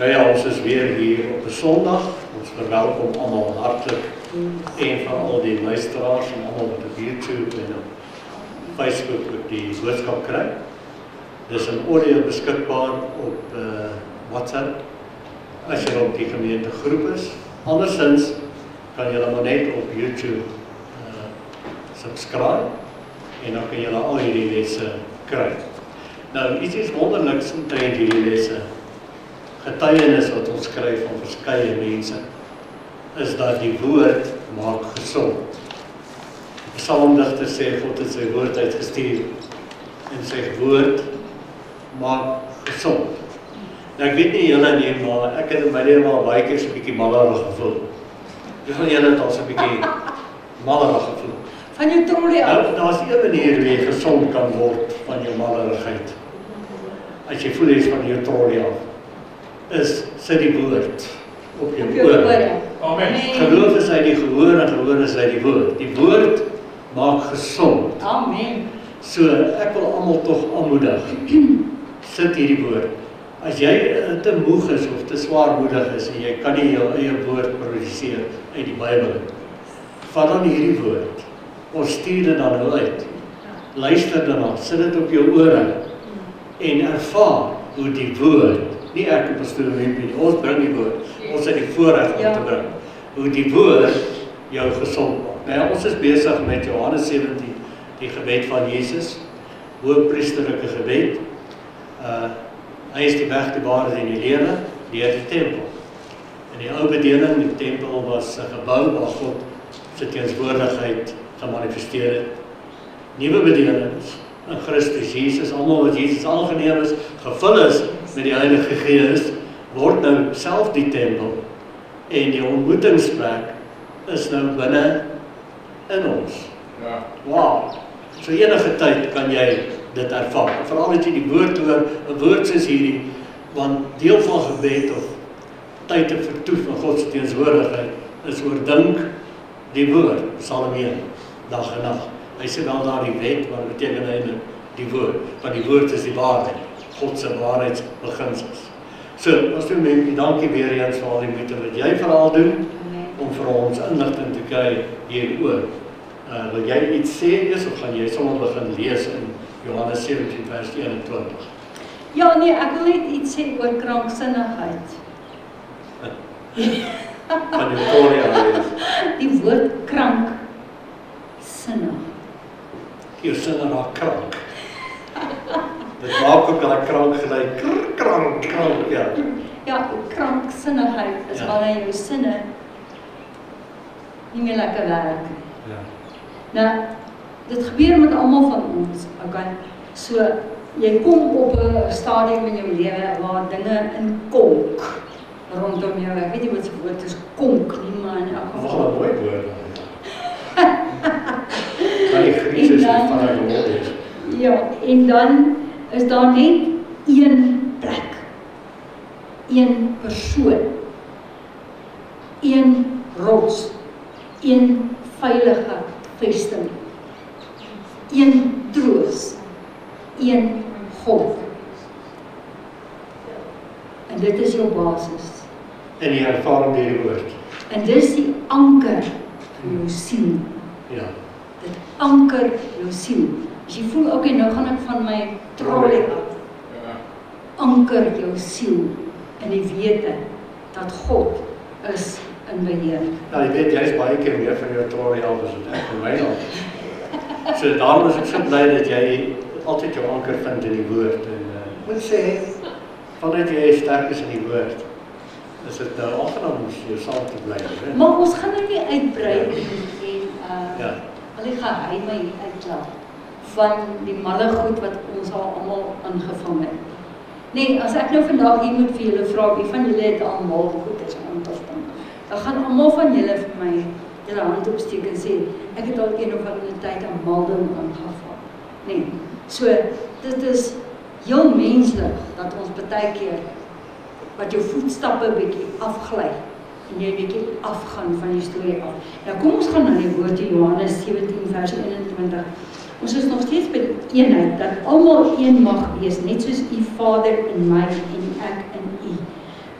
Nou ja, ons is weer hier op 'n Sondag. Ons verwelkom almal hartlik en van al die luisteraars en almal wat op YouTube en op Facebook ook die boodskap kry. Dis in audio beskikbaar op WhatsApp as jy op die gemeentegroep is. Andersins kan jy maar net op YouTube subscribe en dan kan jy al hierdie lesse kry. Nou, iets is wonderliks omtrent hierdie lesse. Getuienis wat ons kry van verskeie mense is dat die woord maak gesond. Die psalmdigter sê God het sy woord uitgestuur en sy woord maak gesond. Nou ek weet nie julle nie, maar ek het in my lewe al baie keer so 'n bietjie mallerig gevoel. Dis van julle het al so 'n bietjie mallerig gevoel. Van jou trollie af. Nou, daar's 'n manier hoe jy gesond kan word van jou mallerigheid. As jy voel jy is van jou trollie af, is sit die woord op jou ore. Amen. Geloof is uit die gehoor en gehoor is uit die woord. Die woord maak gesond. Amen. So ek wil almal tog aanmoedig. Sit hierdie woord. As jy te moeg is of te swaarmoedig is en jy kan nie jou eie woord produseer uit die Bybel, vat dan hierdie woord. Ons stuur dit dan nou uit. Luister daarna, sit dit op jou ore en ervaar hoe die woord, nie ek op 'n stoel nie, ons bring die woord, ons het die voorreg om te bring, hoe die woord jou gesond maak. Nou, ons is besig met Johannes 17, die gebed van Jesus, hoëpriesterlike gebed. Hy is die weg, die waarheid en die lewe, deur die tempel. In die ou bedeling, die tempel was 'n gebou waar God sy teenwoordigheid gemanifesteer het. Nuwe bedelings in Christus Jesus, almal wat Jesus aangeneem is, gevul is met die Heilige Gees, word nou self die tempel en die ontmoetingsplek is nou binne in ons. Ja. Wow! So enige tyd kan jy dit ervaar. Veral as jy die woord hoor, 'n woord soos hierdie, want deel van gebed of tyd te vertoef in God se teenwoordigheid is oordink die woord, Psalm 1, dag en nag. Hy sê wel daar die wet, maar dit beteken eintlik die woord, want die woord is die waarheid, God se waarheidsbeginsels. So, ons doen mense, dankie weer eens vir al die moeite wat jy veral doen, om vir ons inligting te kry hieroor. Wil jy iets sê eers, of gaan jy sommer begin lees in Johannes 17 vers 21? Ja, nee, ek wil net iets sê oor kranksinnigheid. Van die Toria lees. Die woord kranksinnig. Jou sinne raak krank. Dit maak ook al krank gelyk. Krank, ja. Ja, kranksinnigheid is wanneer jou sinne nie meer lekker werk nie. Ja. Nou, dit gebeur met almal van ons, okay? So, jy kom op 'n stadium in jou lewe waar dinge in konk rondom jou. Ek weet nie wat se woord is konk nie, maar in elk geval. Wat 'n mooi woord. Kan die Grieks is van 'n woord is. Ja, en dan is daar net een plek, een persoon, een rots, een veilige vesting, een troos, een God. En dit is jou basis. En jy ervaar deur die woord. En dis die anker vir jou siel. Ja. Dit anker jou siel. As jy voel, okay, nou gaan ek van my trollie af. Anker jou siel in die wete dat God is in beheer. Nou, jy weet, jy is baie keer meer van jou trollie af as wat ek van my al. So daarom is ek so bly dat jy altyd jou anker vind in die woord. En moet sê, vanuit jy sterk is in die woord, is dit nou aangenaam om jou saam te bly. Maar ons gaan nou nie uitbrei en Ja. al die geheime hier uitlaat van die malle goed wat ons al almal aangevang het. Nee, as ek nou vandag hier moet vir julle vra, wie van julle het al mal goed is aangevang? Dan gaan almal van julle vir my julle hand opsteek en sê, ek het al een of ander tyd 'n malding aangevang. Nee, so dit is heel menslik dat ons baie keer wat jou voetstappe bietjie afgly en jy bietjie afgaan van die storie af. Nou kom ons gaan na die woord in Johannes 17 vers 21. Ons is nog steeds by die eenheid, dat almal een mag wees, net soos u Vader in my en ek in u.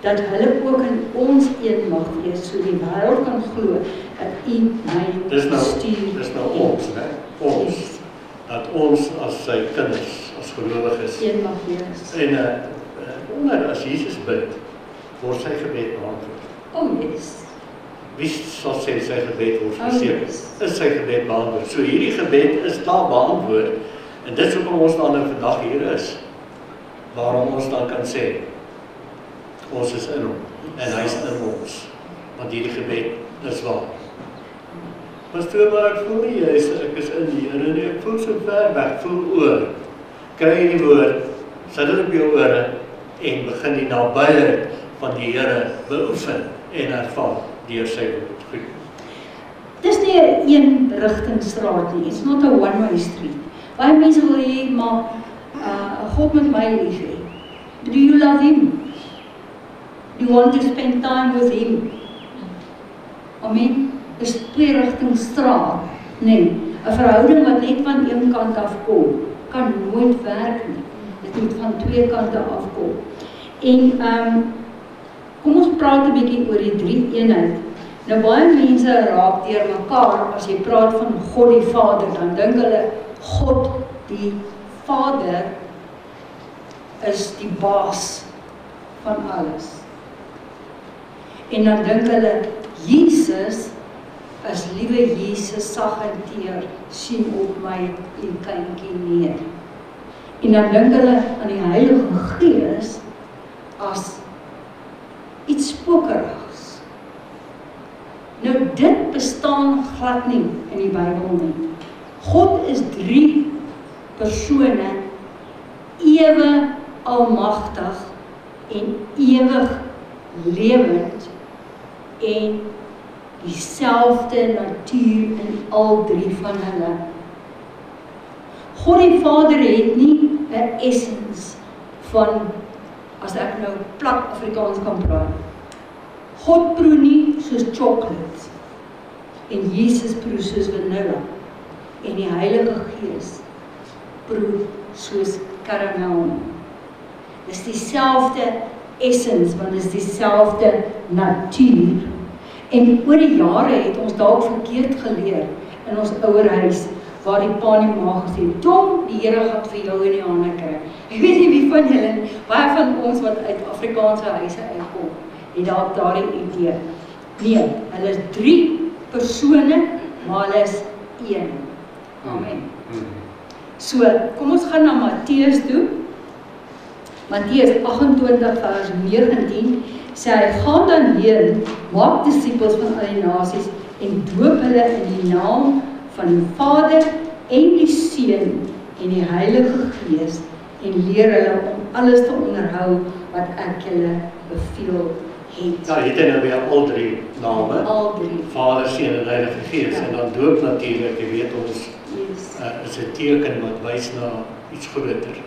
dat hulle ook in ons een mag wees, so die wêreld kan glo dat U my stuur. Dis nou ons, né? Ons. Dat ons as sy kinders, as gelowiges, een mag wees. en wonder as Jesus bid, word sy gebed beantwoord. Oh yes. Wie sal sê sy gebed word Oh, verseker? yes. Is sy gebed beantwoord? So hierdie gebed is klaar beantwoord, en dit is hoekom ons dan nou vandag hier is. Waarom ons dan kan sê, ons is in hom, en hy is in ons, want hierdie gebed is waar. Pastoor, maar ek voel nie juist, ek is in die Here nie, ek voel so ver weg, voel oor. Kry die woord, sit dit op jou ore, en begin die nabyheid van die Here beoefen en ervaar deur sy woord. Goed. Dis nie 'n een-rigtingstraat nie. It's not a one-way street. Baie mense wil hê, maar God moet my lief hê. Do you love Him? Do you want to spend time with Him? Amen. Dis twee-rigtingstraat. Nee, 'n verhouding wat net van een kant af kom, kan nooit werk nie. Dit moet van twee kante afkom. En kom ons praat 'n bietjie oor die drie-eenheid. Nou baie mense raak deur mekaar as jy praat van God die Vader, dan dink hulle God die Vader is die baas van alles. En dan dink hulle Jesus is liewe Jesus sag en teer, sien op my en kindjie neer. En dan dink hulle aan die Heilige Gees as iets spokerigs. Nou dit bestaan glad nie in die Bybel nie. God is 3 persone, ewe almagtig en ewig lewend en dieselfde natuur in al 3 van hulle. God die Vader het nie 'n essens van, as ek nou plat Afrikaans kan praat, God proe nie soos chocolate en Jesus proe soos vanilla en die Heilige Gees proe soos karamel. Dis dieselfde essens, want dis dieselfde natuur. En oor die jare het ons dalk verkeerd geleer in ons ouerhuis, waar die pa en die ma gesê, Tom, die Here gaan vir jou in die hande kry. Ek weet nie wie van julle, baie van ons wat uit Afrikaanse huise uitkom, het dalk daardie idee. Nee, hulle is 3 persone, maar hulle is 1. Amen. So, kom ons gaan na Matteus toe. Matteus 28 vers 19 sê hy, gaan dan heen, maak disippels van al die nasies en doop hulle in die naam van die Vader en die Seun en die Heilige Gees en leer hulle om alles te onderhou wat ek julle beveel het. Ja, het hy nou weer al 3 name, Al 3. Vader, Seun en Heilige Gees, Ja. en dan doop natuurlik, jy weet ons, Yes. is 'n teken wat wys na iets groter.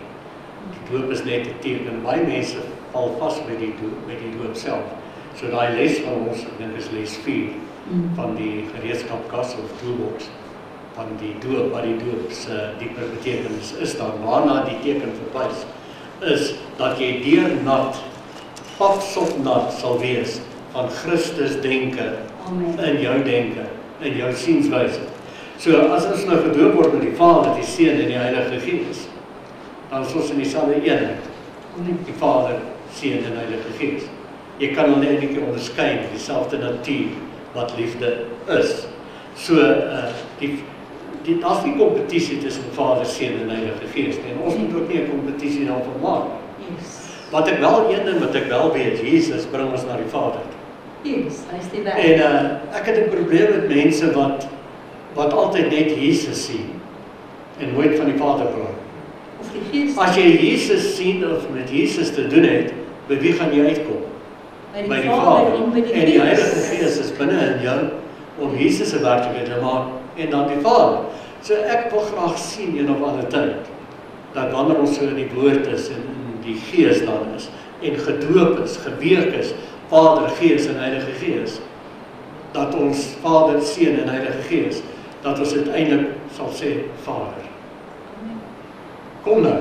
Die doop is net 'n teken, baie mense val vas met die doop self. So daai les van ons, ek dink is les 4, van die gereedskapkas of toolbox, van die doop, wat die doop se dieper betekenis is daar, waarna die teken verwys, is dat jy deur nat, papsop nat sal wees van Christus denke Amen. in jou denke, in jou sienswyse. So as ons nou gedoop word met die Vader, die Seun en die Heilige Gees, dan is ons in dieselfde eenheid. Amen. Die Vader, Seun en Heilige Gees. Jy kan hulle eintlik onderskei, dieselfde natuur wat liefde is. So daar's nie kompetisie tussen Vader, Seun en Heilige Gees nie. En ons moet ook nie 'n kompetisie daarvan maak. Yes. Wat ek wel een ding wat ek wel weet, Jesus bring ons na die Vader. Yes, hy is die weg. En ek het 'n probleem met mense wat altyd net Jesus sien en nooit van die Vader praat. Of die Gees. As jy Jesus sien of met Jesus te doen het, by wie gaan jy uitkom? By die Vader. en by die En die Heilige Gees. Gees is binne in jou om Jesus se werklikheid te maak en dan die Vader. So ek wil graag sien een of ander tyd dat wanneer ons so in die woord is en in die Gees dan is en gedoop is, geweek is, Vader, Gees en Heilige Gees, dat ons Vader, Seun en Heilige Gees, dat ons uiteindelik sal sê Vader. Kom nou.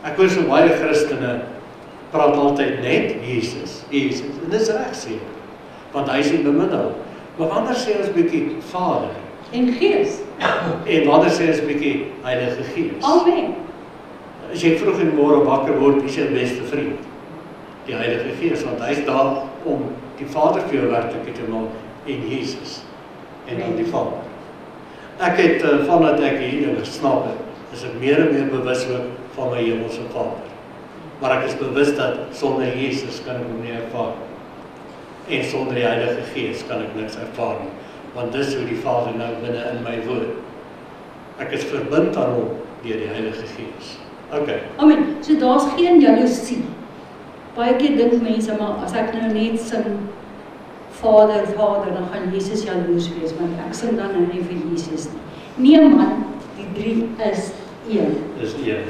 Ek hoor so baie Christene praat altyd net Jesus, Jesus. En dis reg seker, want hy is die bemiddelaar. Maar wanneer sê ons bietjie Vader? En Gees. En wanneer sê ons bietjie Heilige Gees? Amen. As jy vroeg in die môre wakker word, wie is jou beste vriend? Die Heilige Gees, want hy is daar om die Vader vir jou werklik te maak en Jesus en dan die Vader. Ek het, vandat ek hier gesnap het, is ek meer en meer bewus ook van my hemelse Vader. Maar ek is bewus dat sonder Jesus kan ek hom nie ervaar. En sonder die Heilige Gees kan ek niks ervaar nie. Want dis hoe die Vader nou binne in my woon. Ek is verbind aan hom deur die Heilige Gees. Okay. Amen. So daar's geen jaloesie. Baie keer dink mense, maar as ek nou net sing Vader, Vader, dan gaan Jesus jaloers wees, want ek sing dan nou nie vir Jesus nie. Nee man, die drie is een. Dis een.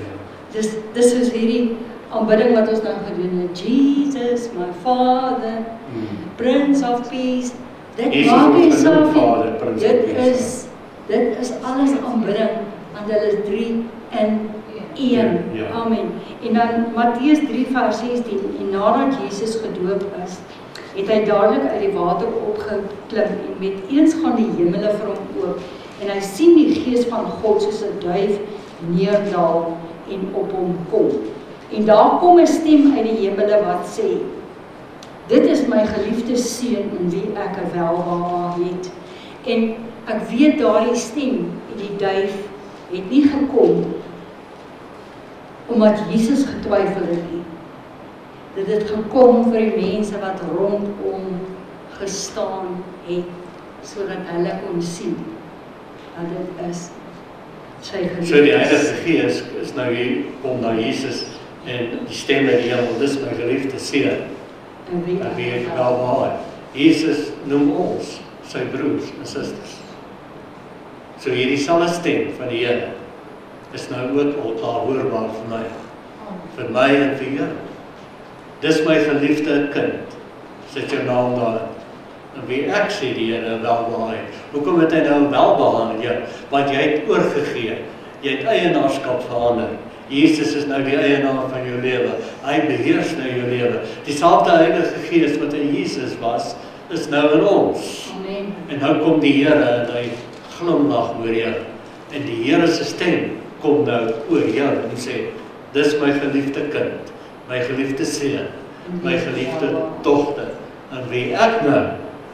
Dis soos hierdie aanbidding wat ons dan gedoen het. Jesus, my Father, Prince of Peace. Dit maak nie saak nie. Dit is alles aanbidding, want hulle is drie in een. Ja. Amen. En dan Matteus 3 vers 16, en nadat Jesus gedoop is, het hy dadelik uit die water opgeklim en met eens gaan die hemele vir hom oop en hy sien die Gees van God soos 'n duif neerdal en op hom kom. En daar kom 'n stem uit die hemele wat sê: "Dit is my geliefde seun in wie ek 'n welbehae het." En ek weet daardie stem en die duif het nie gekom omdat Jesus getwyfel het nie. Dit het gekom vir die mense wat rondom gestaan het, sodat hulle kon sien dat dit is sy geliefde. So die Heilige Gees is nou hier, kom na Jesus en die stem in die hemel, dis my geliefde seun. En wie ek welbehae. Jesus noem ons sy broers en susters. So hierdie selfde stem van die Here is nou ook al klaar hoorbaar vir my en vir jou. Dis my geliefde kind, sit jou naam daar, en wie ek sê die Here welbehae. Hoekom het hy nou welbehae in jou? Want jy het oorgegee, jy het eienaarskap verander. Jesus is nou die eienaar van jou lewe, hy beheers nou jou lewe. Dieselfde Heilige Gees wat in Jesus was, is nou in ons. Amen. En nou kom die Here en hy glimlag oor jou. En die Here se stem kom nou oor jou en sê, dis my geliefde kind, my geliefde seun, my geliefde dogter, en wie ek nou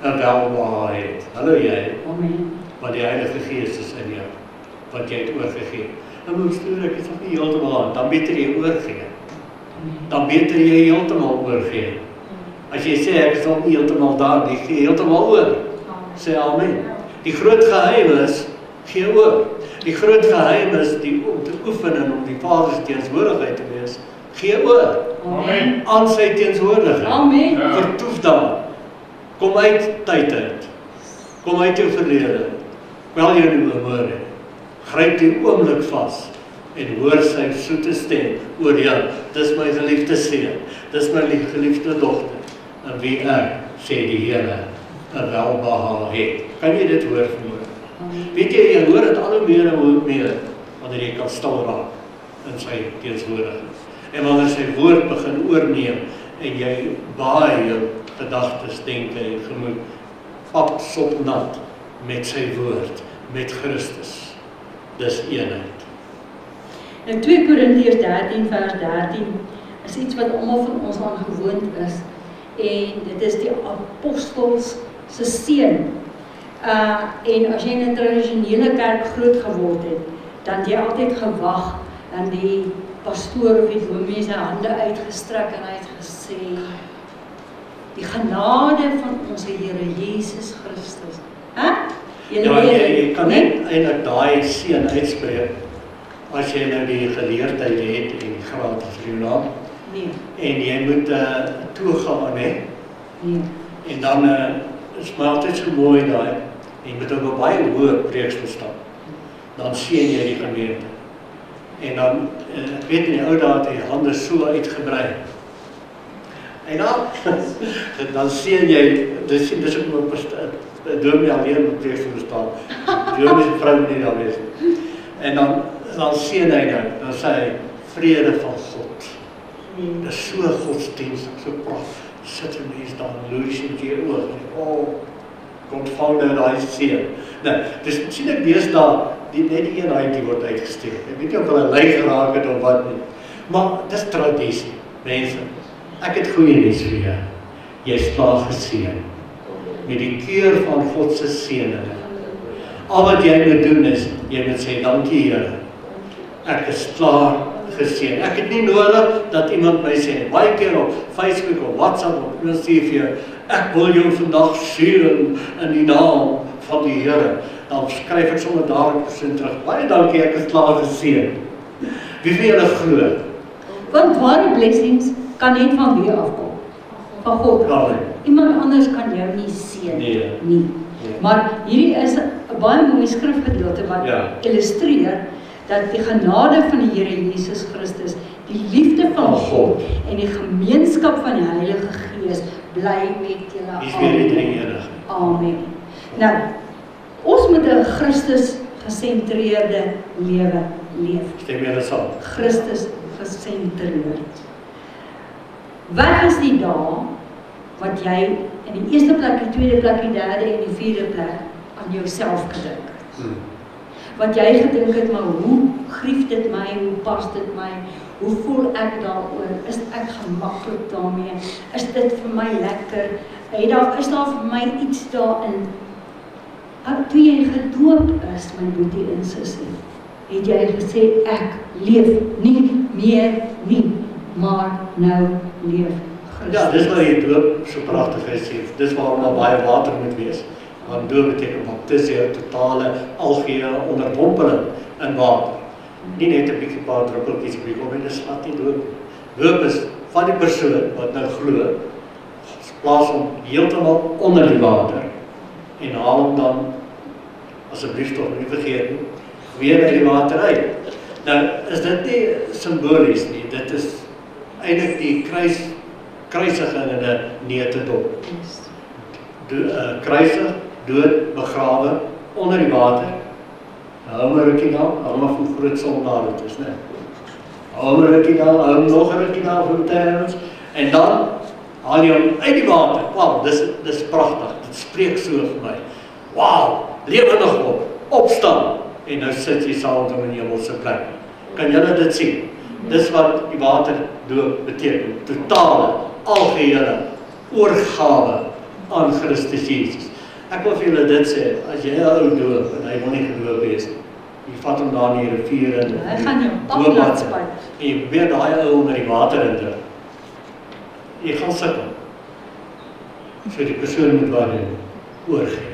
'n welbehae het. Hallo jy, Amen. want die Heilige Gees is in jou, wat jy het oorgegee. Dan moet stuur ek is nog nie heeltemal aan, dan beter jy oorgee. Dan beter jy heeltemal oorgee. As jy sê ek is nog nie heeltemal daar, nie gee heeltemal oor. Sê amen. Die groot geheim is, gee oor. Die groot geheim is om te oefen en om die Vader se teenwoordigheid te wees. Gee oor. Amen. Aan sy teenwoordigheid. Amen. Vertoef daar. Kom uit tyd uit. Kom uit jou verlede. Kwel jou nie behoor het. Gryp die oomblik vas en hoor sy soete stem oor jou. Dis my geliefde seun. Dis my geliefde dogter. En wie ek, sê die Here, 'n welbehae het. Kan jy dit hoor vanmôre? Weet jy hoor dit al hoe meer en hoe meer wanneer jy kan stil raak in sy teenwoordigheid. En wanneer sy woord begin oorneem en jy baie jou gedagtes, denke en gemoed pap sopnat met sy woord, met Christus. Dis eenheid. Nou 2 Korintiërs 13 vers 13 is iets wat almal van ons aan gewoond is. En dit is die apostels se seun. En as jy in 'n tradisionele kerk groot geword het, dan het jy altyd gewag en die pastoor of die dominee sy hande uitgestrek en hy het gesê, die genade van ons Here Jesus Christus. Jy kan net eintlik daai seën uitspreek as jy nou die geleerdheid het en die graad vir jou naam. Nee. En jy moet toegaan aan hê. Nee. En dan is maar altyd so mooi daai. Jy moet op 'n baie hoë preeksverstand. Dan sien jy die gemeente. En dan ek weet in die ou dae het die hande so uitgebrei. En dan sien jy dis ook op 'n dominee alleen op preeksverstaan. Dominee se vrou nie daar wees nie. En dan sien hy dan sê hy vrede van God Dis so godsdienstig, so pragtig. Sit 'n mens daar en loer in jou oog. Oh, Godvader, daai seën. Nou, dis sien ek deesdae net die eenheid word uitgesteel. Ek weet nie of hulle lei geraak het of wat nie. Maar dis tradisie, mense. Ek het goeie nuus vir jou. Jy's klaar geseën met die keur van God se seëninge. Al wat jy moet doen is, jy moet sê, dankie Here. Ek is klaar geseën. Ek het nie nodig dat iemand my sê, baie keer op Facebook of WhatsApp of Instagram, ek wil jou vandag seën in die naam van die Here. Dan skryf ek sommer dadelik terug. Baie dankie, ek is klaar geseën. Wie vir julle glo? Want ware blessings kan net van wie afkom? Van God. Amen. Iemand anders kan jou nie seën nie. Maar hierdie is 'n baie mooi skrifgedeelte wat illustreer dat die genade van die Here Jesus Christus, die liefde van God en die gemeenskap van die Heilige Gees bly met julle almal. Amen. Nou, ons moet 'n Christus gesentreerde lewe leef. Stem julle saam? Christus gesentreerd. Wat is die dae wat jy in die eerste plek, die tweede plek, die derde en die vierde plek aan jouself gedink het? Wat jy gedink het, maar hoe grief dit my, hoe pas dit my, hoe voel ek daaroor, is ek gemaklik daarmee, is dit vir my lekker, is daar vir my iets daarin? Toe jy gedoop is, my boetie en sussie, het jy gesê, ek leef nie meer nie, maar nou leef Christus. Ja, dis waar jy doop so pragtig is, dis waarom daar baie water moet wees. Want doop beteken baptisie, totale algehele onderdompeling in water. Nie net 'n bietjie paar druppeltjies op die kop en dis glad nie doop. Doop is van die persoon wat nou glo, plaas hom heeltemal onder die water en haal hom dan, asseblief tog nie vergeet nie, weer uit die water uit. Nou, is dit nie simbolies nie, dit is eintlik die kruisiging in 'n neutedop. Kruisig, dood, begrawe, onder die water. Hou maar rukkie na, hou maar hoe groot soldaat het is, né? Hou maar rukkie na, hou nog 'n rukkie na vir terms, en dan haal jy hom uit die water. Wow, dis pragtig, dit spreek so vir my. Wow, lewendig opstaan, en nou sit jy saam met hom in die hemelse plek. Kan julle dit sien? Dis wat die waterdoop beteken, totale, algehele oorgawe aan Christus Jesus. Ek wil vir julle dit sê, as jy 'n ou doop en hy wil nie gedoop wees nie, jy vat hom daar in die rivier en hy gaan jou pap laat spuit. En jy probeer daai ou onder die water indruk. Jy gaan sukkel. So die persoon moet waarin oorgee.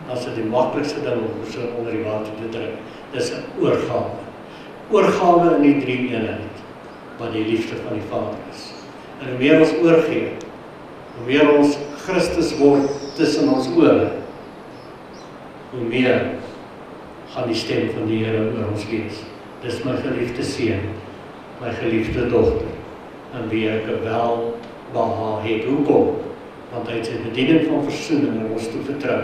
Dat is die maklikste ding om 'n persoon onder die water te druk. Dis 'n oorgawe. Oorgawe in die drie eenheid, wat die liefde van die Vader is. En hoe meer ons oorgee, hoe meer ons Christus word tussen ons ore, hoe meer gaan die stem van die Here oor ons wees. Dis my geliefde seun, my geliefde dogter, aan wie ek welbehae het. Hoekom? Want hy het sy bediening van versoening in ons toe vertrou,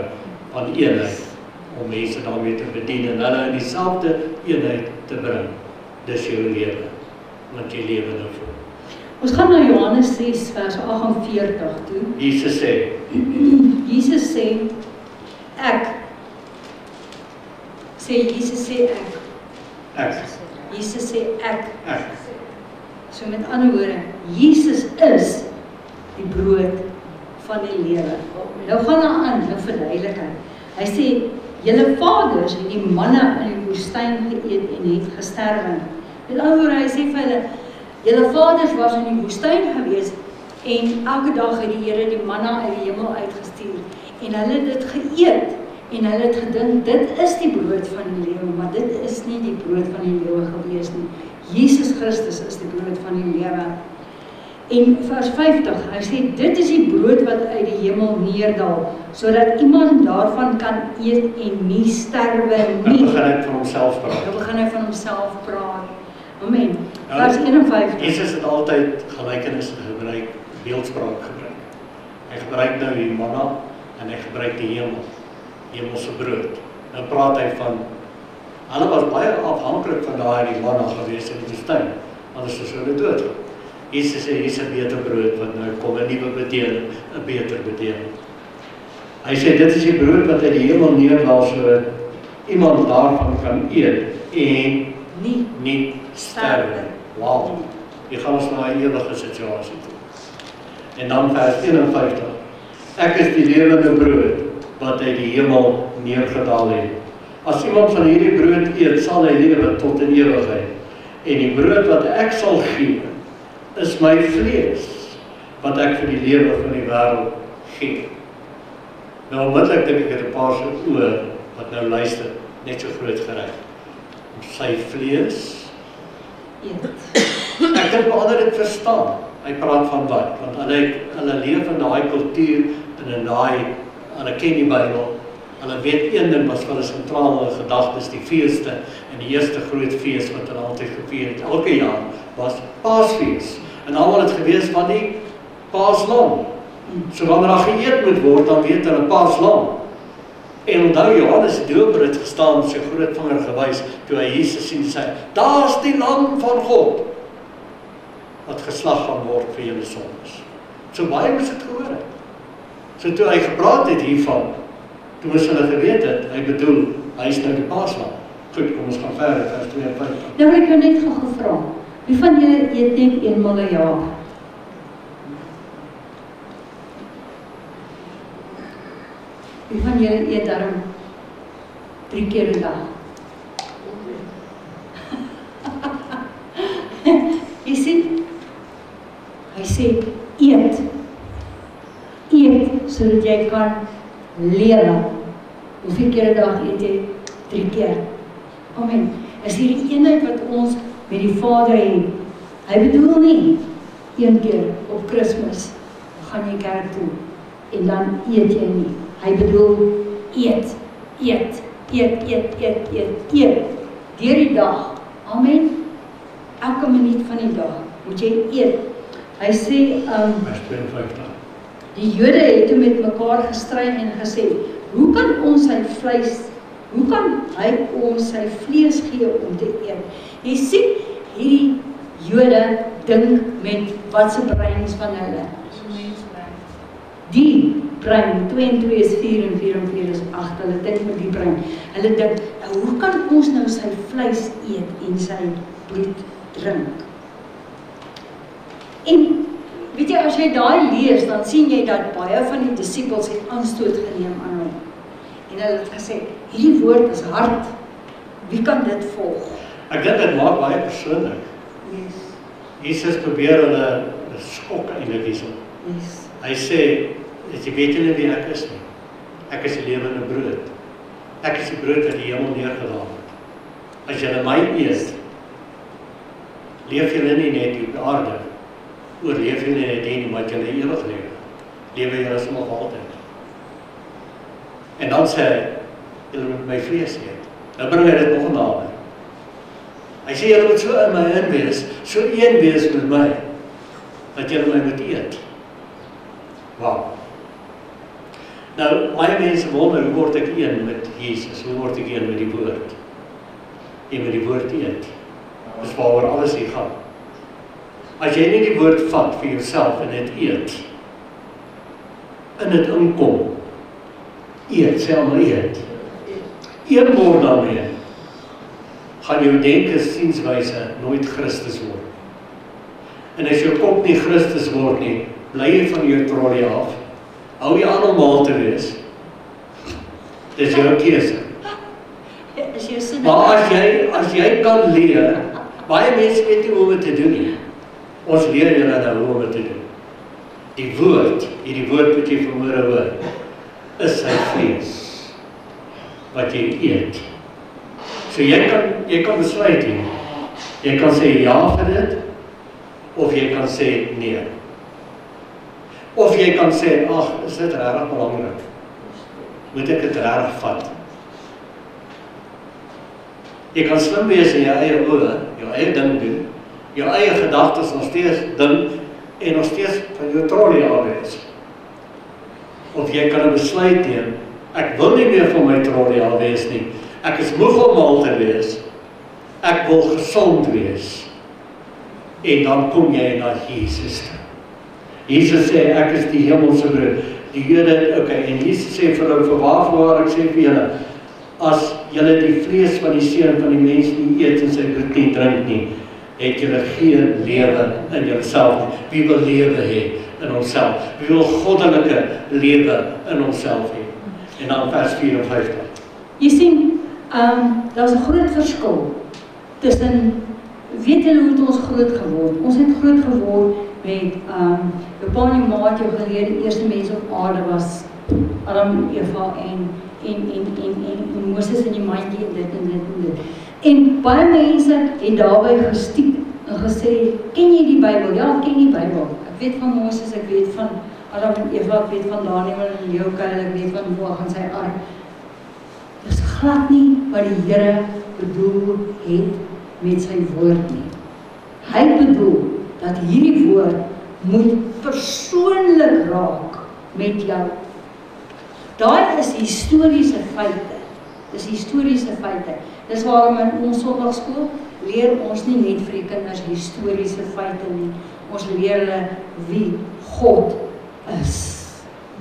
van eenheid, om mense daarmee te bedien en hulle in dieselfde eenheid te bring. Dis jou lewe, want jy lewe daarvoor. Ons gaan na Johannes 6 vers 48 toe. Jesus sê, ek. Jesus sê ek. Jesus sê ek. So met ander woorde, Jesus is die brood van die lewe. Nou gaan hy aan, nou verduidelik hy. Hy sê, julle vaders het die manna in die woestyn geëet en het gesterwe. Met ander woorde, hy sê vir hulle, julle vaders was in die woestyn gewees en elke dag het die Here die manna uit die hemel uitgestuur en hulle het dit geëet en hulle het gedink dit is die brood van die lewe, maar dit is nie die brood van die lewe gewees nie. Jesus Christus is die brood van die lewe. En vers 50, hy sê dit is die brood wat uit die hemel neerdal, sodat iemand daarvan kan eet en nie sterwe nie. Dan begin hy van homself praat. Amen. Vers 51. Jesus het altyd gelykenisse gebruik, beeldspraak gebruik. Hy gebruik nou die manna en hy gebruik die hemelse brood. Nou praat hy van, hulle was baie afhanklik van daai manna gewees in die woestyn, anders is hulle dood. Jesus sê, hier is 'n beter brood wat nou kom, 'n nuwe bedeling, 'n beter bedeling. Hy sê, dit is die brood wat uit die hemel neerdal, sodat iemand daarvan kan eet en nie sterwe. Wow, jy gaan ons na 'n ewige situasie toe. En dan vers 51. Ek is die lewende brood wat uit die hemel neergedaal het. As iemand van hierdie brood eet, sal hy lewe tot in ewigheid. En die brood wat ek sal gee, is my vlees, wat ek vir die lewe van die wêreld gee. Nou onmiddellik dink ek het 'n paar se oë wat nou luister, net so groot gereg. Sy vlees eet. Ek dink ander dit verstaan. Hy praat van wat? Want hulle leef in daai kultuur en in daai, hulle ken die Bybel. Hulle weet een ding was vir hulle sentrale gedagtes, die feeste, en die eerste groot fees wat hulle altyd gevier het, elke jaar, was Paasfees. En almal het gewees van die Paaslam. So wanneer daar geëet moet word, dan weet hulle Paaslam. En onthou Johannes die Doper het gestaan, sy groot vinger gewys, toe hy Jesus sien sê, daar's die lam van God, wat geslag gaan word vir julle sondes. So baie moes het gehoor het. So toe hy gepraat het hiervan, toe moes hulle geweet het, hy bedoel, hy is nou die Paaslam. Goed, kom ons gaan verder, vers 52. Nou ek jou net gevra, wie van julle eet net eenmal 'n jaar? Wie van julle eet daarom 3 keer 'n dag? Jy sien, hy sê, eet, sodat jy kan lewe. Hoeveel keer 'n dag eet jy? 3 keer. Amen. Is hierdie eenheid wat ons met die Vader het. Hy bedoel nie, 1 keer op Kersfees gaan jy kerk toe, en dan eet jy nie. Hy bedoel, eet, deur die dag. Amen. Elke minuut van die dag moet jy eet. Hy sê, vers 52. Die Jode het toe met mekaar gestry en gesê, hoe kan hy ons sy vlees gee om te eet? Jy sien, hierdie Jode dink met wat se breins van hulle? Die brein, 2 en 2 is 4 en 4 en 4 is 8, hulle dink met die brein. Hulle dink, hoe kan ons nou sy vleis eet en sy bloed drink? En weet jy, as jy daai lees, dan sien jy dat baie van die disippels het aanstoot geneem aan hom. En hulle het gesê, hierdie woord is hard. Wie kan dit volg? Ek dink dit maak baie persoonlik. Yes. Jesus probeer hulle skok eintlik hierso. Yes. Hy sê, jy weet julle wie ek is nie. Ek is die lewende brood. Ek is die brood wat die hemel neergedaal het. As julle my eet, leef julle nie net op die aarde, oorleef julle net nie, maar julle ewig lewe. Lewe julle sommer altyd. En dan sê hy, julle moet my vlees eet. Nou bring hy dit nog nader. Hy sê, julle moet so in my in wees, so een wees met my, dat julle my moet eet. Wow. Nou, baie mense wonder, hoe word ek een met Jesus? Hoe word ek een met die woord? Een met die woord eet. Dis waaroor alles hier gaan. As jy nie die woord vat vir jouself en dit eet, in dit inkom, eet, sê allemaal eet. Een woord daarmee, gaan jou denke, sienswyse nooit Christus word. En as jou kop nie Christus word nie, bly jy van jou trolley af, hou jy aan om mal te wees, dis jou keuse. Maar as jy kan leer, baie mense weet nie hoe om het te doen nie. Ons leer julle nou hoe om het te doen. Die woord, hierdie woord wat jy vanmôre hoor, is sy vlees, wat jy eet. So jy kan besluit hier. Jy kan sê ja vir dit, of jy kan sê nee. Of jy kan sê, ag, is dit regtig belangrik? Moet ek dit reg vat? Jy kan slim wees in jou eie oë, jou eie ding doen, jou eie gedagtes nog steeds ding, en nog steeds van jou trolley af wees. Of jy kan 'n besluit neem, ek wil nie meer van my trolley af wees nie, ek is moeg om mal te wees, ek wil gesond wees. en dan kom jy na Jesus toe. Jesus sê, ek is die hemelse brood. Die Jode, en Jesus sê vir hulle, voorwaar ek sê vir julle, as julle die vlees van die seun van die mens nie eet en sy bloed nie drink nie, het julle geen lewe in julself nie. Wie wil lewe hê in onsself? Wie wil goddelike lewe in onsself hê? En dan vers 54. Jy sien, daar's 'n groot verskil tussen, weet julle hoe het ons groot geword? Ons het groot geword met, jou pa en jou ma het jou geleer, die eerste mense op aarde was Adam en Eva en Moses in die mandjie en dit. En baie mense het daarby gestiek en gesê, ken jy die Bybel? Ja, ek ken die Bybel. Ek weet van Moses, ek weet van Adam en Eva, ek weet van Daniel en Leeuwkuil, ek weet van Noag en sy ark. Dis glad nie wat die Here bedoel het met sy woord nie. Hy bedoel dat hierdie woord moet persoonlik raak met jou. Daai is historiese feite. Dis historiese feite. Dis waarom in ons Sondagskool leer ons nie net vir die kinders historiese feite nie. Ons leer hulle wie God is.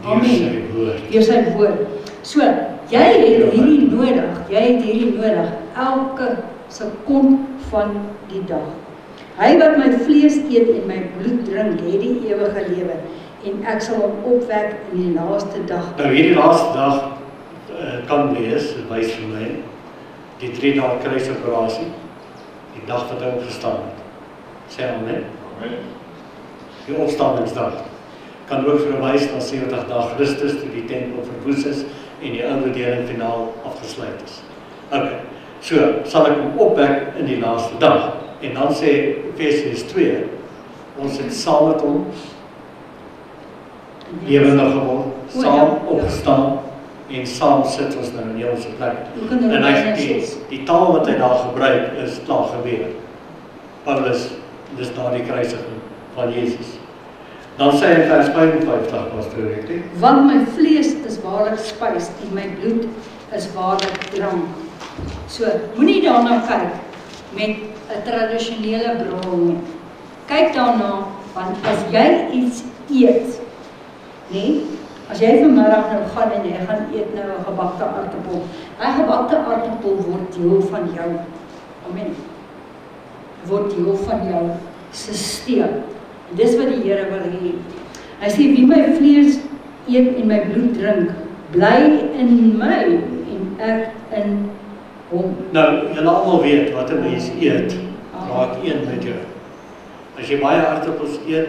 Amen. Deur sy woord. So, jy het hierdie nodig, elke sekond van die dag. Hy wat my vlees eet en my bloed drink, het die ewige lewe, en ek sal hom opwek in die laaste dag. Nou hierdie laaste dag kan wees, dit wys vir my, die 3 dae kruisoperasie, die dag wat hy opgestaan het. Sê amen. Die opstandingsdag kan ook verwys na 70 dae Christus toe die tempel verwoes is en die ou bedeling finaal afgesluit is. So sal ek hom opwek in die laaste dag. En dan sê Efesiërs 2, ons het saam met hom lewendig geword, saam opgestaan en saam sit ons nou in die hemelse plek. En hy die taal wat hy daar gebruik is klaar gebeur. Paulus, dis na die kruisiging van Jesus. Dan sê hy in vers 55 pastoor, want my vlees is waarlik spys en my bloed is waarlik drank. So, moenie daarna kyk met 'n tradisionele bril nie. Kyk daarna, want as jy iets eet, nee, as jy vanmiddag nou gaan en jy gaan eet nou 'n gebakte aartappel, daai gebakte aartappel word deel van jou. Amen. Word deel van jou sisteem. En dis wat die Here wil hê. Hy sê, wie my vlees eet en my bloed drink, bly in my en ek in hom. Nou, julle almal weet wat 'n mens eet, raak een met jou. As jy baie aartappels eet,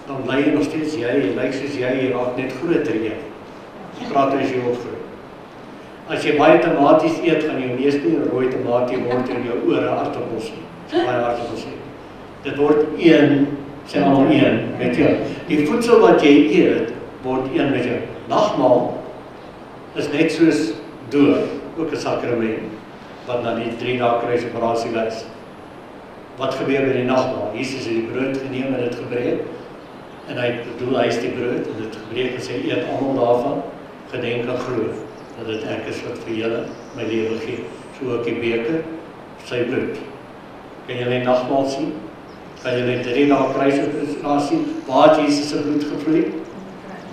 dan bly jy nog steeds jy lyk soos jy raak net groter jy. Jy praat as jy opgroei. As jy baie tomaties eet, gaan jy mees nie 'n rooi tomatie word in jou ore aartappels nie. As baie aartappels eet. Dit word een, sê almal een met jou. Die voedsel wat jy eet, word een met jou. Nagmaal is net soos doop, ook 'n sakrament, wat na die 3 dae kruisoperasie wys. Wat gebeur by die nagmaal? Jesus het die brood geneem en dit gebreek, en hy bedoel, hy is die brood, en dit gebreek en sê, eet almal daarvan, gedenk en glo, dat dit ek is wat vir julle my lewe gee. So ook die beker, sy bloed. Kan julle die nagmaal sien? Kan julle 3 dae kruisoperasie, waar het Jesus se bloed gevloei?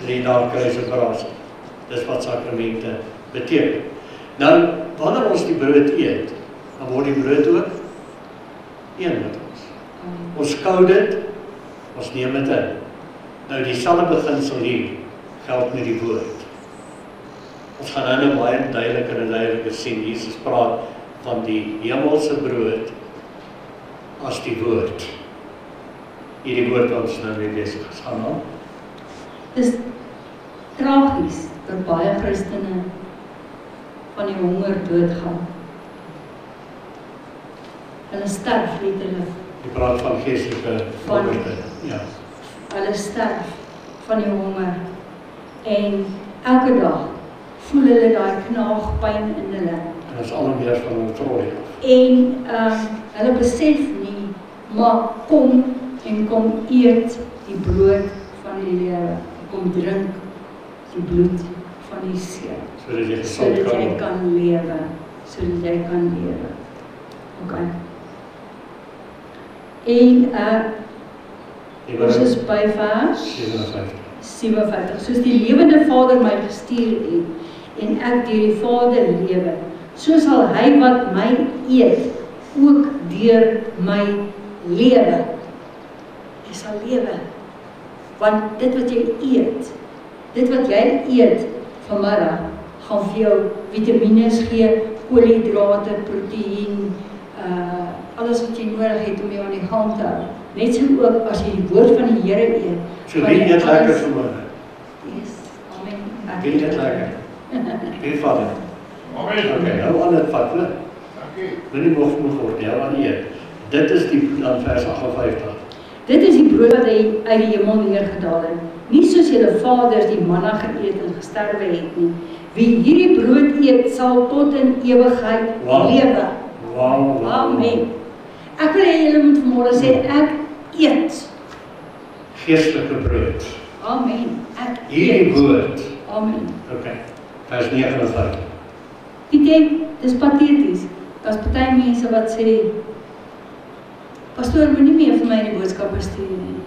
3 dae kruisoperasie. Dis wat sakramente beteken. Nou, wanneer ons die brood eet, dan word die brood ook een met ons. Ons kou dit, ons neem dit in. Nou, dieselfde beginsel hier geld met die woord. Ons gaan nou baie duideliker sien. Jesus praat van die hemelse brood as die woord. Hierdie woord wat ons nou mee besig is. Gaan nou. Dis tragies dat baie Christene van die honger doodgaan. Hulle sterf letterlik. Jy praat van geestelike hongerte. Ja. Hulle sterf van die honger. En elke dag voel hulle daai knaagpyn in hulle. En dat is al meer van hun trooi. En hulle besef nie, maar kom eet die brood van die lewe. Kom drink die bloed van die seun. Sodat jy kan lewe. Sodat jy kan lewe. Okay. En ons is by vers 57. Soos die lewende Vader my gestuur het en ek deur die Vader lewe, so sal hy wat my eet ook deur my lewe. Jy sal lewe. Want dit wat jy eet, dit wat jy eet vanmiddag, gaan vir jou vitamines gee, koolhidrate, proteïen, alles wat jy nodig het om jou aan die gang te hou. Net so ook as jy die woord van die Here eet. So wie eet lekker vanmiddag? Yes, amen. Wie eet lekker? Wie Vader? Amen. Okay, nou aan het vat, né? Wil nie moeg word, jou aan eet. Dit is die dan vers 58. Dit is die brood wat hy uit die hemel neergedaal het. Nie soos julle vaders die manna geëet en gesterwe het nie. Wie hierdie brood eet, sal tot in ewigheid lewe. Wow. Amen. Ek wil hê julle moet vanmôre sê, ek eet. Geestelike brood. Amen. Ek Hierdie eet. woord. Amen. Okay. Vers 59. Weet jy, dis pateties. Daar's party mense wat sê, pastoor, moenie meer vir my die boodskappe stuur nie.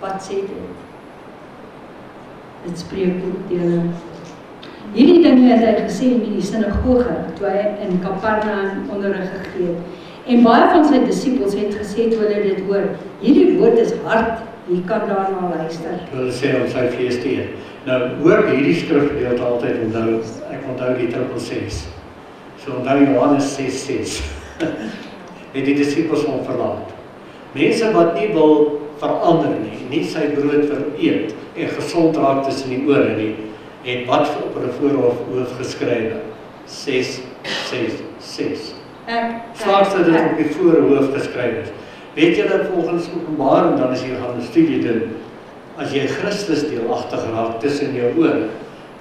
Wat sê dit? Dit spreek tot julle. Hierdie dinge het hy gesê in die sinagoge, toe hy in Kapernaum onderrig gegee het. En baie van sy disippels het gesê toe hulle dit hoor, hierdie woord is hard, wie kan daarna luister? Hulle sê om sy fees te eet. Nou, hoor hierdie skrifgedeelte altyd onthou, ek onthou die 666. So onthou Johannes 6:6. Het die disippels hom verlaat. Mense wat nie wil verander nie sy brood vereet en gesond raak tussen die ore nie, en wat op hulle voorhoof geskrywe? 6:6:6. Slags dat dit op die voorhoof geskryf is. Weet jy dat volgens Openbaring, dan as jy gaan 'n studie doen, as jy Christus deelagtig raak tussen jou ore,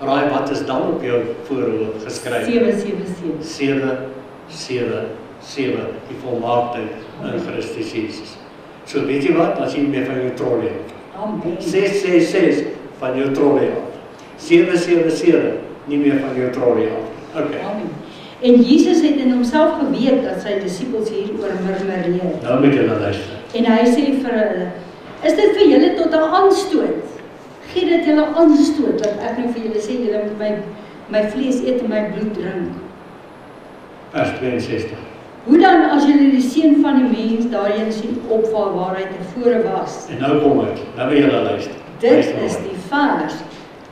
raai wat is dan op jou voorhoof geskryf? 7:7:7. 7:7:7, die volmaaktheid in Christus Jesus. So weet jy wat, as jy meer van jou trolley af. Amen. 6:6:6 van jou trolley af. 7:7:7, nie meer van jou trolley af. Okay. Amen. En Jesus het in homself geweet dat sy disippels hieroor murmureer. Nou moet jy luister. En hy sê vir hulle, is dit vir julle tot 'n aanstoot? Gee dit julle aanstoot, dat ek nou vir julle sê, julle moet my vlees eet en my bloed drink. Vers 62. Hoe dan as julle die seun van die mens daarheen sien opvaar waar hy tevore was? En nou kom dit, nou wil julle luister. Dit is die vers.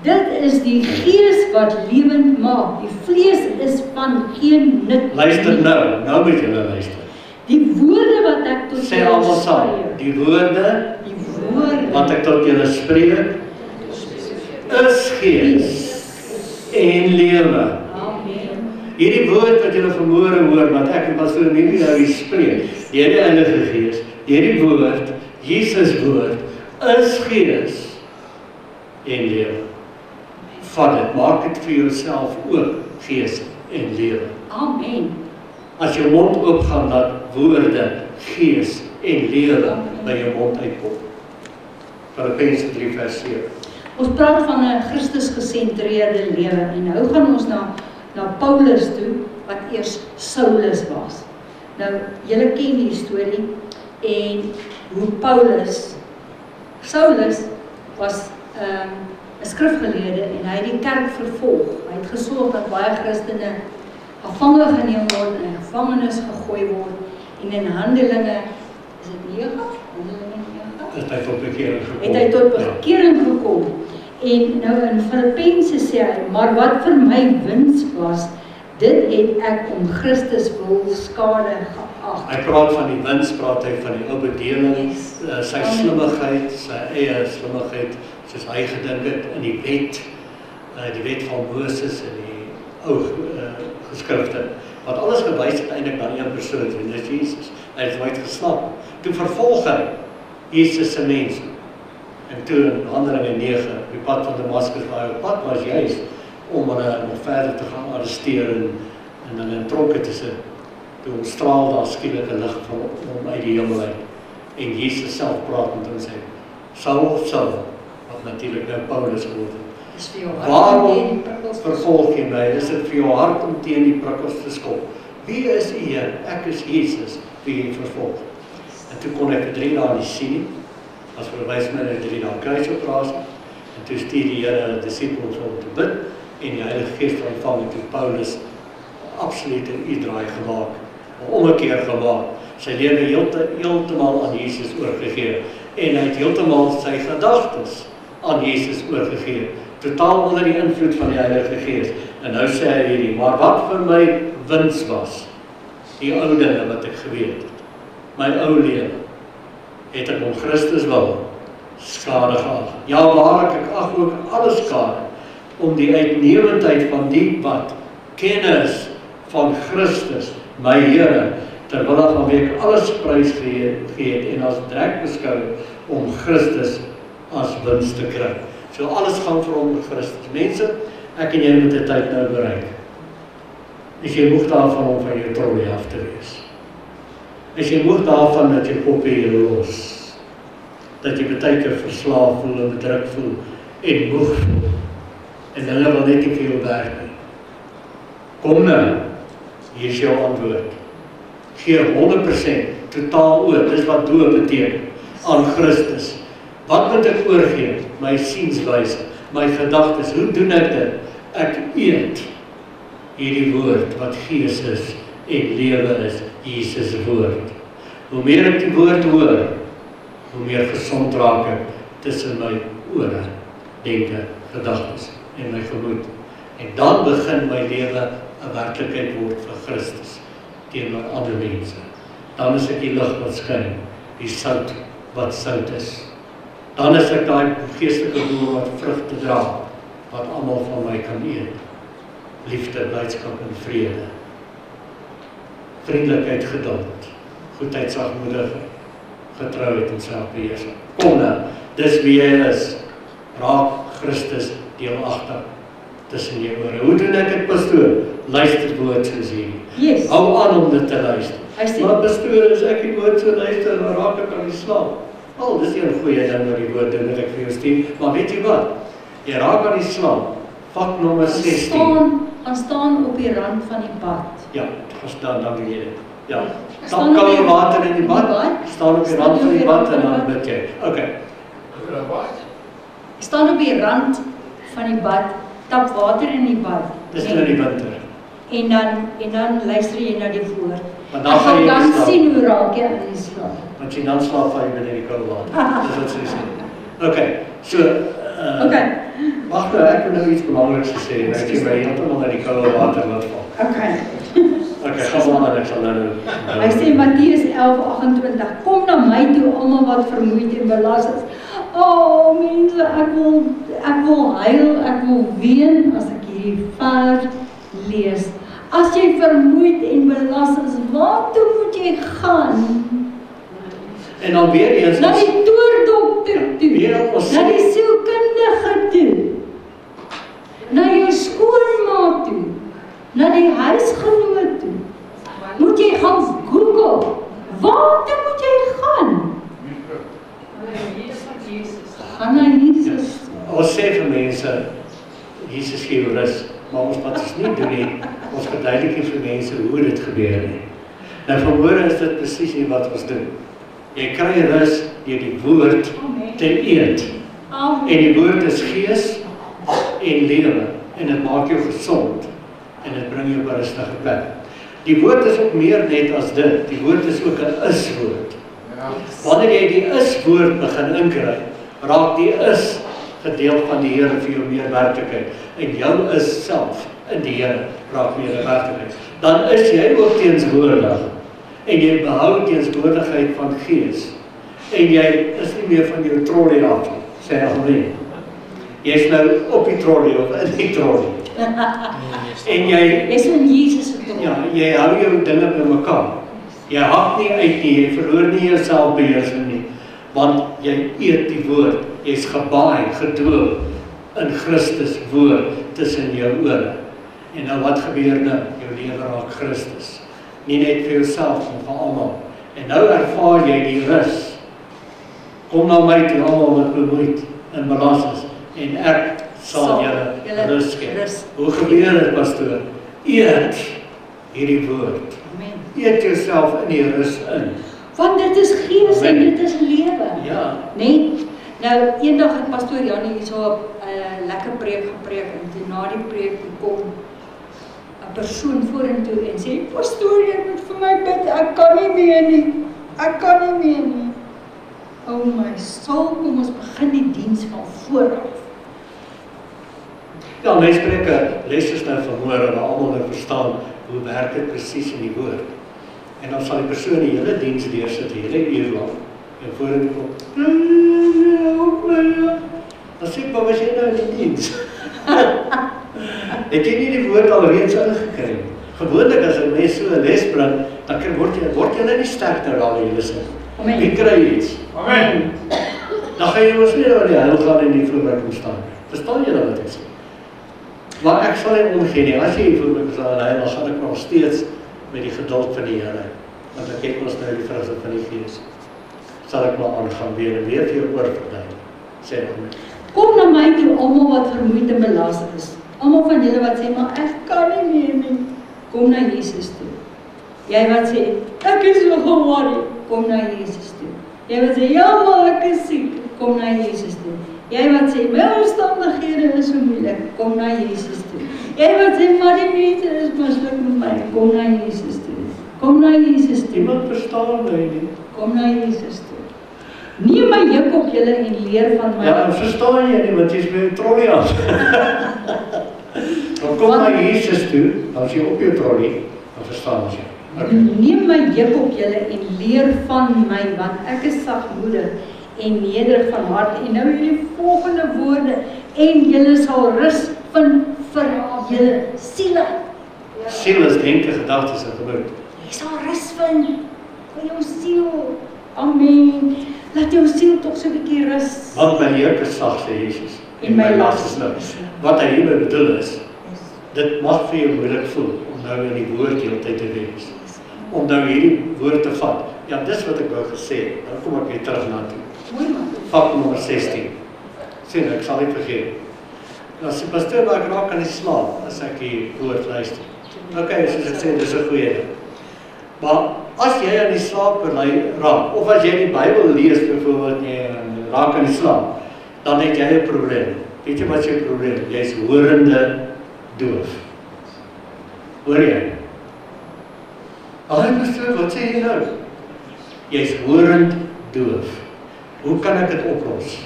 Dit is die gees wat lewend maak. Die vlees is van geen nut. Luister nou moet julle luister. Die woorde wat ek tot Sê almal saam, die woorde wat ek tot julle spreek, is gees en lewe. Amen. Hierdie woord wat julle vanmôre hoor, wat ek en pastoor Emily nou spreek, deur die Heilige Gees, hierdie woord, Jesus woord, is gees en lewe. Vat dit, maak dit vir jouself ook gees en lewe. Amen. As jou mond oopgaan, dat woorde, gees en lewe by jou mond uitkom. Filippense 3:7. Ons praat van 'n Christus-gesentreerde lewe en nou gaan ons na Paulus toe, wat eers Saulus was. Nou, julle ken die storie en hoe Saulus was 'n skrifgeleerde en hy het die kerk vervolg. Hy het gesorg dat baie Christene gevange geneem word en in gevangenis gegooi word en in Handelinge, is dit 9? Handelinge 9? Het hy tot bekering gekom. Het hy tot bekering gekom. En nou in Filippense sê hy, maar wat vir my wins was, dit het ek om Christus wil skade geag. Hy praat van die wins, praat hy van die ou bedeling, sy slimmigheid, sy eie slimmigheid, soos hy gedink het in die wet van Moses en die ou geskrifte, wat alles gewys het eintlik na een persoon, en dis Jesus. Hy het nooit geslaap. Toe vervolg hy Jesus se mense. En toe in Handelinge 9, die pad van Damaskus, waar hy op pad was juist om hulle nog verder te gaan arresteer en hulle in tronke te sit. Toe ontstraal daar skielik 'n lig van hom uit die hemel uit. En Jesus self praat met hom en sê, Saul, Saul, wat natuurlik nou Paulus geword het. Dis vir jou hart Waarom om teen die prikkels te vervolg jy my? Is dit vir jou hart om teen die prikkels te skop? Wie is U Heer? Ek is Jesus, wie jy vervolg. En toe kon ek vir 3 dae nie sien nie, as verwys my na 3 dae kruisoperasie, en toe stuur die Here hulle disippels om te bid, en die Heilige Gees ontvang, en toe Paulus absoluut 'n U-draai gemaak, 'n ommekeer gemaak, sy lewe heeltemal aan Jesus oorgegee, en hy het heeltemal sy gedagtes aan Jesus oorgegee, totaal onder die invloed van die Heilige Gees. En nou sê hy hierdie, maar wat vir my wins was, die ou dinge wat ek geweet het, my ou lewe, het ek om Christus wil skade geag. Ja, waarlik, ek ag ook alles skade, om die uitnemendheid van die wat kennis van Christus, my Here, terwille van wie ek alles prys gegee het, en as drek beskou, om Christus as wins te kry. So alles gaan vir hom Christus. Mense, ek en jy moet die tyd nou bereik. As jy moeg daarvan om van jou trolie af te wees. As jy moeg daarvan dat jy poppie los. Dat jy baie keer verslaaf voel en bedruk voel en moeg voel. En hulle wil net nie vir jou werk nie. Kom nou, hier is jou antwoord. Gee 100% totaal oor, dis wat doop beteken, aan Christus. Wat moet ek oorgee? My sienswyse, my gedagtes. Hoe doen ek dit? Ek eet hierdie woord wat gees is en lewe is, Jesus woord. Hoe meer ek die woord hoor, hoe meer gesond raak ek tussen my ore, denke, gedagtes en my gemoed. En dan begin my lewe 'n werklikheid word vir Christus teenoor ander mense. Dan is ek die lig wat skyn, die sout wat sout is. Dan is ek daai geestelike boom wat vrugte dra, wat almal van my kan eet. Liefde, blydskap en vrede. Vriendelikheid, geduld, goedheid, sagmoedigheid, getrouheid en selfbeheersing. Kom nou, dis wie jy is. Raak Christus deelagtig tussen jou ore. Hoe doen ek dit, pastoor? Luister woord soos hierdie. Yes. Hou aan om dit te luister. Hy Maar pastoor, as ek die woord so luister, dan raak ek aan die slaap. Dis nie 'n goeie ding wat die woord doen wat ek vir jou stuur, maar weet jy wat? Jy raak aan die slaap. Vak nommer 16. Gaan staan op die rand van die bad. Ja, verstaan, dan doen jy dit. Ja. Staan Dan op kan jy die- water in die bad, staan op die Staan rand van op die die bad rand en van dan die bid jy. Okay. Staan op die rand van die bad, tap water in die bad. Dis nou die winter. En dan luister jy na die woord. Maar dan gaan En jy dan slaap. sien hoe raak jy aan die slaap. Want jy dan slaap van jy binne die koue water. Dis wat sy sê. Okay. So, Okay. wag nou, ek wil nou iets belangriks sê. Ek sê my heeltemal na die koue water laat val. Okay. Okay, gaan maar, ek sal nou. Hy sê Matteus 11:28, kom na my toe almal wat vermoeid en belas is. Mense, ek wil huil, ek wil ween as ek hierdie vers lees. As jy vermoeid en belas is, waartoe moet jy gaan? En dan weer eens, Na die toordokter toe, Weer ons na sê- die sielkundige toe, na jou skoonma toe, na die huisgenoot toe. Moet jy gaan Google, waartoe moet jy gaan? Gaan na Jesus. ons sê vir mense, Jesus gee jou rus, maar ons wat ons nie doen nie, ons verduidelik nie vir mense hoe dit gebeur nie. Nou vanmôre is dit presies nie wat ons doen. Jy kry rus deur die woord te eet. En die woord is gees en lewe en dit maak jou gesond en dit bring jou op 'n rustige plek. Die woord is ook meer net as dit. Die woord is ook 'n is-woord. Wanneer jy die is-woord begin inkry, raak die is gedeelte van die Here vir jou meer werklikheid en jou is self in die Here raak meer 'n werklikheid. Dan is jy ook teenswoordig en jy behou teenswoordigheid van gees en jy is nie meer van jou trolley af nie, sê amen. Jy is nou op die trolley of in die trolley. En jy Jy's in Jesus se troon. ja, jy hou jou dinge bymekaar. Jy hak nie uit nie, jy verloor nie jou selfbeheersing nie, want jy eet die woord, jy's gebaai, gedoop in Christus woord tussen jou ore. En nou wat gebeur nou? Jou lewe raak Christus. Nie net vir jouself, maar vir almal. En nou ervaar jy die rus. Kom na my toe, almal wat bemoeid en belas is, en ek sal julle rus skep. rus. Hoe gebeur dit, pastoor? Eet hierdie woord. Amen. Eet jouself in die rus in. Want dit is gees en Amen. dit is lewe. Ja. Nee? Nou, eendag het pastoor Janie hier so 'n lekker preek gepreek en toe na die preek kom 'n persoon vorentoe en sê, pastoor, jy moet vir my bid, ek kan nie meer nie. Ek kan nie meer nie. Oh my soul, kom ons begin die diens van vooraf. Ja, my les is nou vanmôre en almal nou verstaan hoe werk dit presies in die woord. En dan sal die persoon die hele diens deursit, die hele uur lank. En vorentoe kom, dan sê ek, maar was jy nou in die diens? Het jy nie die woord alreeds ingekry nie? Gewoonlik as 'n mens so 'n les bring, dan word jy nie sterker daar waar jy sit. Amen. Jy kry iets. Amen. Dan gaan jy mos nie oor die huil gaan en die voorbereiding staan. Verstaan jy wat ek sê? Maar ek sal nie omgee nie. As jy voor my sal huil, dan gaan ek nog steeds met die geduld van die Here. Want ek het ons nou die vrugte van die Gees. Sal ek maar aangaan weer en weer vir jou oorverduidelik. Sê amen. Kom na my toe, almal wat vermoeid en belas is. Almal van julle wat sê, maar ek kan nie meer nie. Kom na Jesus toe. Jy wat sê, ek is so ge-worry. Kom na Jesus toe. Jy wat sê, ja maar ek is siek. Kom na Jesus toe. Jy wat sê, my omstandighede is so moeilik. Kom na Jesus toe. Jy wat sê, maar die mense is mislik met my. Kom na Jesus toe. Kom na Jesus toe. Iemand verstaan my nie. Kom na Jesus toe. Neem my juk op julle en leer van my. Ja, dan verstaan jy nie, want jy is met 'n trollie aan. Dan kom na Jesus toe, dan as jy op jou trollie, dan verstaan jy. Okay. Neem my juk op julle en leer van my, want ek is sagmoedig en nederig van hart. En nou hierdie volgende woorde, en julle sal rus vind vir julle siele. Siel is denke, gedagtes en gemoed. Jy sal rus vind vir jou siel. Amen. Laat jou siel tog so 'n bietjie rus. Want my juk is sag, sê Jesus. En my las is lig. Wat hy hiermee bedoel is, dit mag vir jou moeilik voel om nou in die woord heeltyd te wees. Om nou hierdie woord te vat. Ja, dis wat ek wou gesê het. Dan kom ek weer terug na toe. Mooi man. Vat nommer 16. Sien, ek sal nie vergeet. Nou, sê pastoor, maar ek raak aan die slaap as ek die woord luister. Okay, soos ek sê, dis 'n goeie ding. Maar as jy aan die slaap raak, of as jy die Bybel lees byvoorbeeld, jy raak aan die slaap, dan het jy 'n probleem. Weet jy wat jou probleem? Jy is horende doof. Hoor jy? Pastoor, wat sê jy nou? Jy is horend doof. Hoe kan ek dit oplos?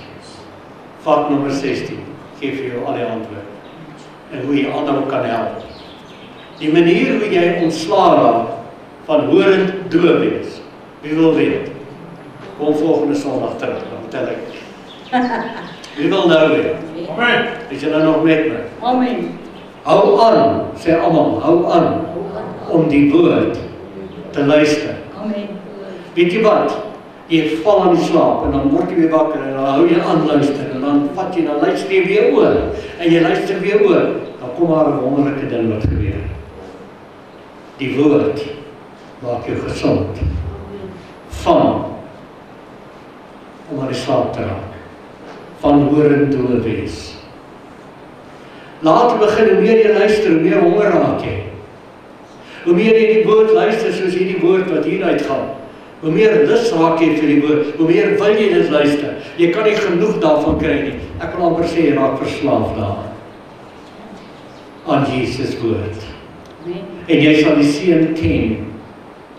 Vat nommer 16. Geef vir jou al die antwoord. En hoe jy ander kan help. Die manier hoe jy ontslae raak van horend doof wees. Wie wil weet? Kom volgende Sondag terug, dan vertel ek. Wie wil nou weet? Amen. Is jy nou nog met my? Amen. Hou aan, sê almal, hou aan om die woord te luister. Amen. Weet jy wat? Jy val aan die slaap en dan word jy weer wakker en dan hou jy aan luister en dan vat jy, dan luister jy weer oor en jy luister weer oor. Dan kom maar 'n wonderlike ding wat gebeur. Die woord maak jou gesond van om aan die slaap te raak, van horend doof wees. Laat begin, hoe meer jy luister, hoe meer honger raak jy. Hoe meer jy die woord luister, soos hierdie woord wat hieruit gaan, hoe meer lus raak jy vir die woord, hoe meer wil jy dit luister. Jy kan nie genoeg daarvan kry nie. Ek wil amper sê, jy raak verslaaf daaraan. Aan Jesus woord. Amen. En jy sal die seun ken,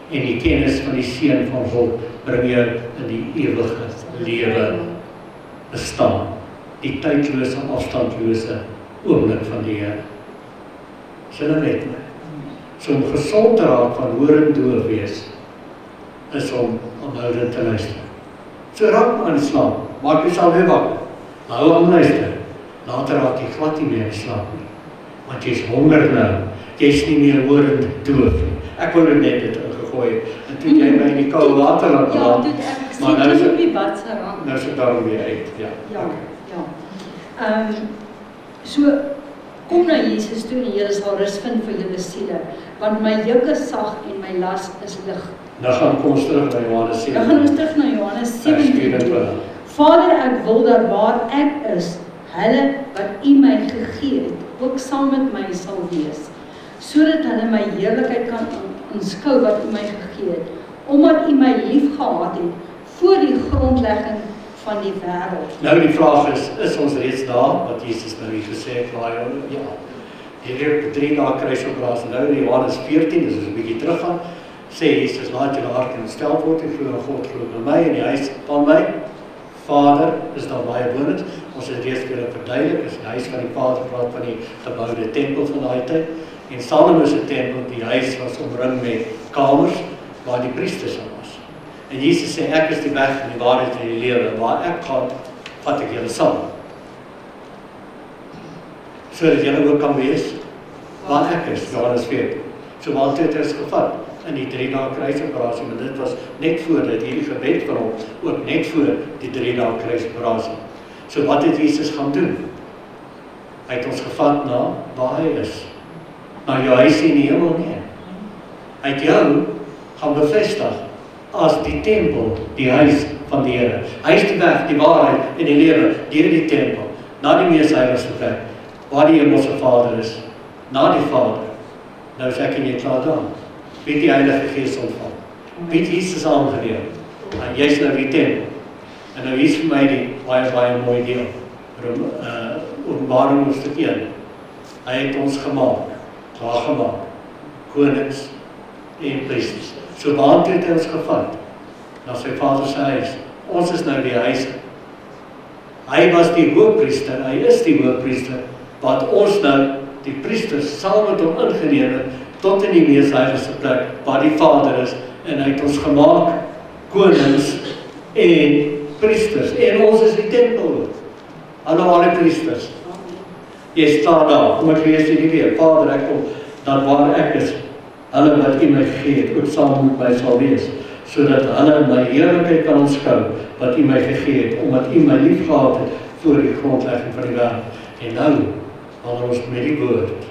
en die kennis van die seun van God bring jou in die ewige lewe bestaan. Die tydlose, afstandlose oomblik van die Here. Sien nou met my. So om gesond te raak van horend doof wees, is om aanhoudend te luister. So raak maar aan die slaap, maak jouself weer wakker. Hou aan luister. Later raak jy glad nie meer in slaap nie. Want jy is honger nou. Jy is nie meer horend doof nie. Ek wou net dit ingegooi en toe jy my in die koue water laat Ja, brand, toe ek maar nou sê is toe dit- die bad se rand. nou is dit daarom weer uit. Ja. Ja, Okay. ja. So kom na Jesus toe en julle sal rus vind vir julle siele, want my juk is sag en my las is lig. Nou gaan kom ons terug na Johannes 7. Dan gaan ons terug na Johannes 17 toe. Vers 24. Vader, ek wil dat waar ek is, hulle wat U my gegee het, ook saam met my sal wees, sodat hulle my heerlikheid kan aanskou wat U my gegee het, omdat U my lief gehad het, voor die grondlegging van die wêreld. Nou die vraag is ons reeds daar, wat Jesus nou hier gesê het, ja, die 3 dae kruisoperasie, nou in Johannes 14, dus 'n bietjie teruggaan, sê Jesus, laat julle hart ontstel word, en glo in God, glo in my, en die huis van my Vader is daar baie wonings. Ons het reeds weer verduidelik, is die huis van die Vader, praat van die gebouwde tempel van daai tyd. En Salomo se tempel, die huis was omring met kamers, waar die priesters aan was. En Jesus sê, ek is die weg en die waarheid en die lewe, waar ek gaan, vat ek julle saam. Sodat julle ook kan wees, waar ek is, Johannes 14. So waar het is gevat, in die 3 dae kruisoperasie, maar dit was net voor dit, hierdie gebed van hom, ook net voor die 3 dae kruisoperasie. So wat het Jesus gaan doen? Hy het ons gevat na waar hy is. Na jou huis in die hemel nie. Hy het jou gaan bevestig as die tempel, die huis van die Here. Hy is die weg, die waarheid en die lewe, deur die tempel, na die mees heiligste plek, waar die hemelse Vader is, na die Vader. Nou is ek en jy klaar daar. Wie het die Heilige Gees ontvang? Wie het Jesus aangeneem? En jy is nou die tempel. En nou hier is vir my die baie mooi deel. Openbaring hoofstuk 1. Hy het ons gemaak, klaar gemaak, konings en priesters. So waantoe het hy ons gevat? Na sy Vader se huis. Ons is nou die huis. Hy was die hoëpriester, hy is die hoëpriester, wat ons nou, die priesters, saam met hom ingeneem het, tot in die mees heiligste plek, waar die Vader is, en hy het ons gemaak, konings en priesters, en ons is die tempel, alle priesters. Jy staan daar, kom ek lees die weer, Vader, ek kom, dat waar ek is, hulle wat U my gegee het, ook saam met my sal wees, sodat hulle my heerlikheid kan aanskou, wat U my gegee het, omdat U my lief gehad het, voor die grondlegging van die wêreld. En nou, wanneer ons met die woord,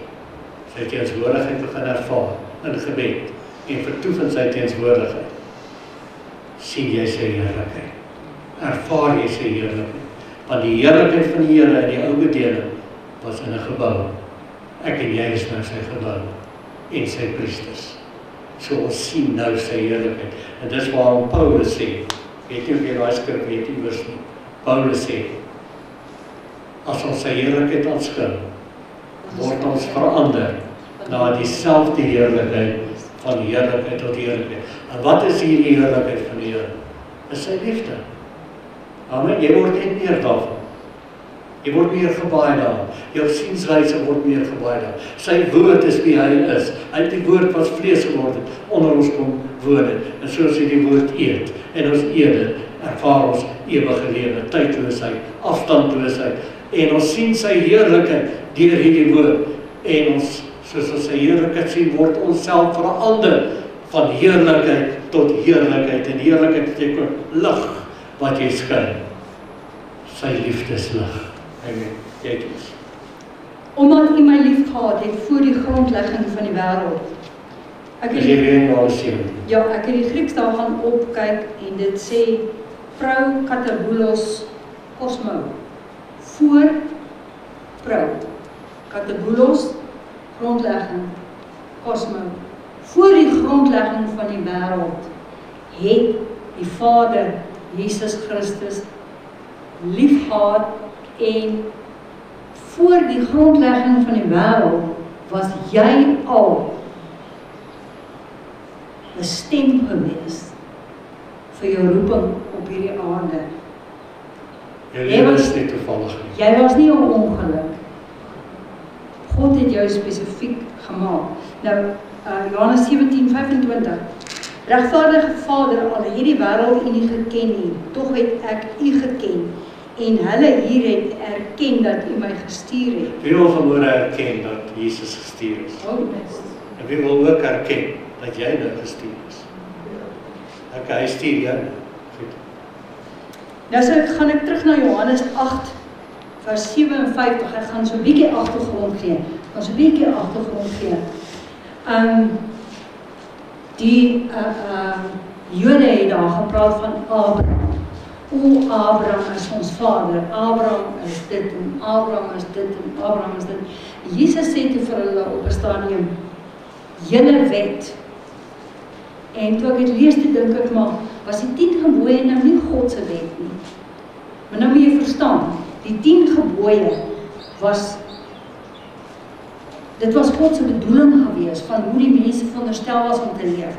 sy teenswoordigheid begin ervaar, in gebed, en vertoef in sy teenswoordigheid, sien jy sy heerlikheid, ervaar jy sy heerlikheid, want die heerlikheid van die Here in die ou bedeling, was in 'n gebou, ek en jy is nou sy gebou, en sy priesters, so ons sien nou sy heerlikheid, en dis waarom Paulus sê, weet nie of jy daai skrif weet iewers nie, Paulus sê, as ons sy heerlikheid aanskou, word ons verander na dieselfde heerlikheid, van heerlikheid tot heerlikheid. En wat is hierdie heerlikheid van die Here? Is sy liefde. Amen, jy word net meer daarvan. Jy word meer gebaai daar. Jou sienswyse word meer gebaai daar. Sy woord is wie hy is. Hy het die woord wat vlees geword het, onder ons kom woon het. En soos hy die woord eet, en ons eet dit, ervaar ons ewige lewe, tydloosheid, afstandloosheid. En ons sien sy heerlikheid deur hierdie woord. En ons, soos ons sy heerlikheid sien, word ons self verander van heerlikheid tot heerlikheid. En heerlikheid beteken lig wat jy skyn. Sy liefdeslig. Amen. Kyk eens. Omdat U my lief gehad het voor die grondlegging van die wêreld. Ek het die Ja, ek het die Grieks daar gaan opkyk en dit sê prou katabulos kosmo. Voor prou. Katabulos, grondlegging, kosmo. Voor die grondlegging van die wêreld het die Vader Jesus Christus liefgehad en voor die grondlegging van die wêreld was jy al bestem gewees vir jou roeping op hierdie aarde. Jy was nie toevallig nie. Jy was nie 'n ongeluk. God het jou spesifiek gemaak. Nou, Johannes 17:25. Regverdige Vader, al het die wêreld U nie geken nie, tog het ek U geken. En hulle hier het erken dat U my gestuur het. Wie wil vanmôre erken dat Jesus gestuur is? En wie wil ook erken dat jy nou gestuur is? Hy stuur jou. Goed. Nou gaan ek terug na Johannes 8, vers 57. Ek gaan so 'n bietjie agtergrond gee. Die Jode het daar gepraat van Abraham. O Abraham is ons vader, Abraham is dit en Abraham is dit en Abraham is dit. Jesus sê toe vir hulle op 'n stadium, julle wet. En toe ek het lees, toe dink ek maar, was die 10 gebooie nou nie God se wet nie. Maar nou moet jy verstaan, die 10 gebooie dit was God se bedoeling gewees van hoe die mense veronderstel was om te leef.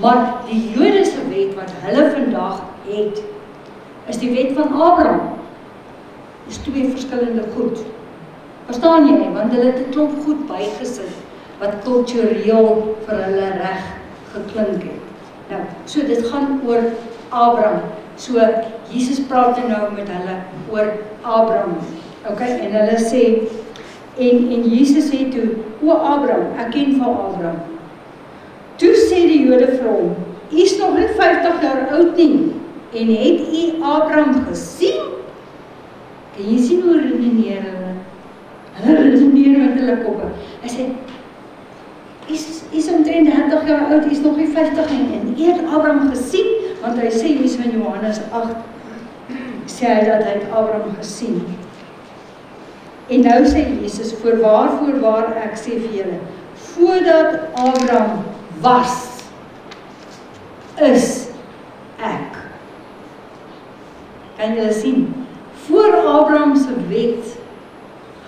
Maar die Jodese wet wat hulle vandag het, is die wet van Abraham. Dis 2 verskillende goed. Verstaan jy? Want hulle het 'n klomp goed bygesit wat kultureel vir hulle reg geklink het. Nou, so dit gaan oor Abraham. So Jesus praat nou met hulle oor Abraham. Okay, en hulle sê en Jesus sê toe, o Abraham, ek ken van Abraham. Toe sê die Jode vir hom, u is nog nie 50 jaar oud nie en het u Abraham gesien? Kan jy sien hoe redeneer hulle? Hulle redeneer met hulle koppe. Hy sê, is omtrent 30 jaar oud, is nog nie 50 en u het Abraham gesien, want hy sê hier so in Johannes 8, sê hy dat hy het Abraham gesien. En nou sê Jesus, voorwaar ek sê vir julle, voordat Abraham was, is ek. Kan julle sien? Voor Abraham se wet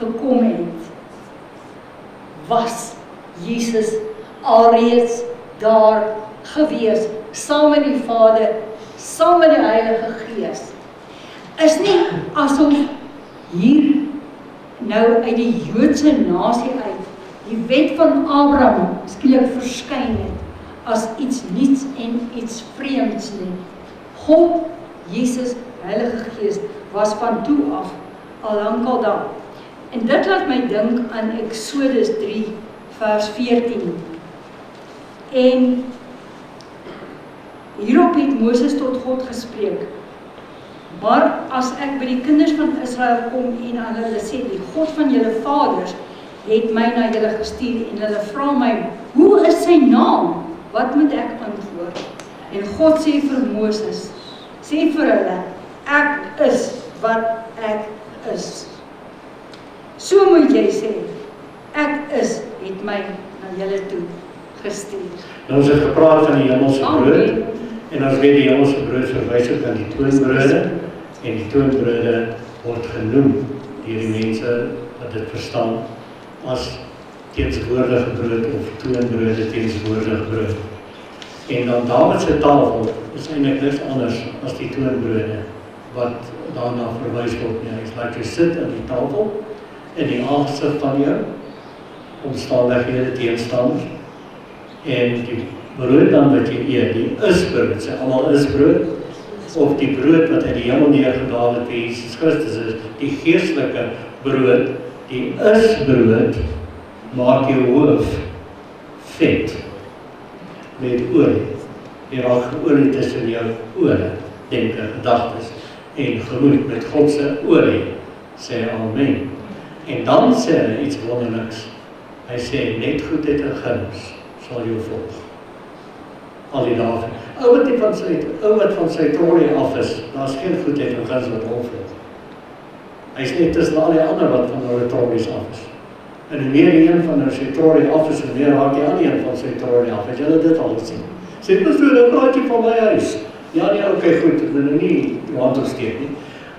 gekom het, was Jesus alreeds daar gewees, saam met die Vader, saam met die Heilige Gees. Is nie asof hier nou uit die Joodse nasie uit, die wet van Abraham skielik verskyn het, as iets niets en iets vreemds nie. God, Jesus, Heilige Gees, was van toe af, al lankal daar. En dit laat my dink aan Exodus 3, vers 14. En hierop het Moses tot God gespreek. Maar as ek by die kinders van Israel kom en aan hulle sê, die God van julle vaders het my na julle gestuur en hulle vra my, hoe is sy naam? Wat moet ek antwoord? En God sê vir Moses, sê vir hulle, ek is wat ek is. So moet jy sê, ek is, het my na julle toe gestuur. Nou ons het gepraat van die hemelse brood, en ons weet die hemelse brood verwys ook aan die toonbrode, en die toonbrode word genoem deur die mense wat dit verstaan as teenswoordige brood of toonbrode teenswoordige brood. En dan Dawid se tafel is eintlik niks anders as die toonbrode wat daarna verwys word. Hy sê laat jy sit aan die tafel in die aangesig van jou omstandighede teenstanders en die brood dan wat jy eet, die isbrood, sê almal isbrood, of die brood wat uit die hemel neergedaal het vir Jesus Christus is, die geestelike brood, die isbrood maak jou hoof vet met olie. Jy raak olie tussen jou ore, denke, gedagtes en gemoed met God se olie, sê amen. En dan sê hy iets wonderliks. Hy sê net goedheid en guns sal jou volg. Al die dae. Ou wat van sy trolie af is, daar's geen goedheid en guns wat hom volg. Hy sê tussen al die ander wat van hulle trolies af is. En hoe meer die een van hulle sy trolie af is, hoe meer raak die ander een van sy trolie af. Het julle dit al gesien? Sê dit so, dan praat jy van my huis. Ja, nee, oké, goed, ek wil nou nie jou hand opsteek nie.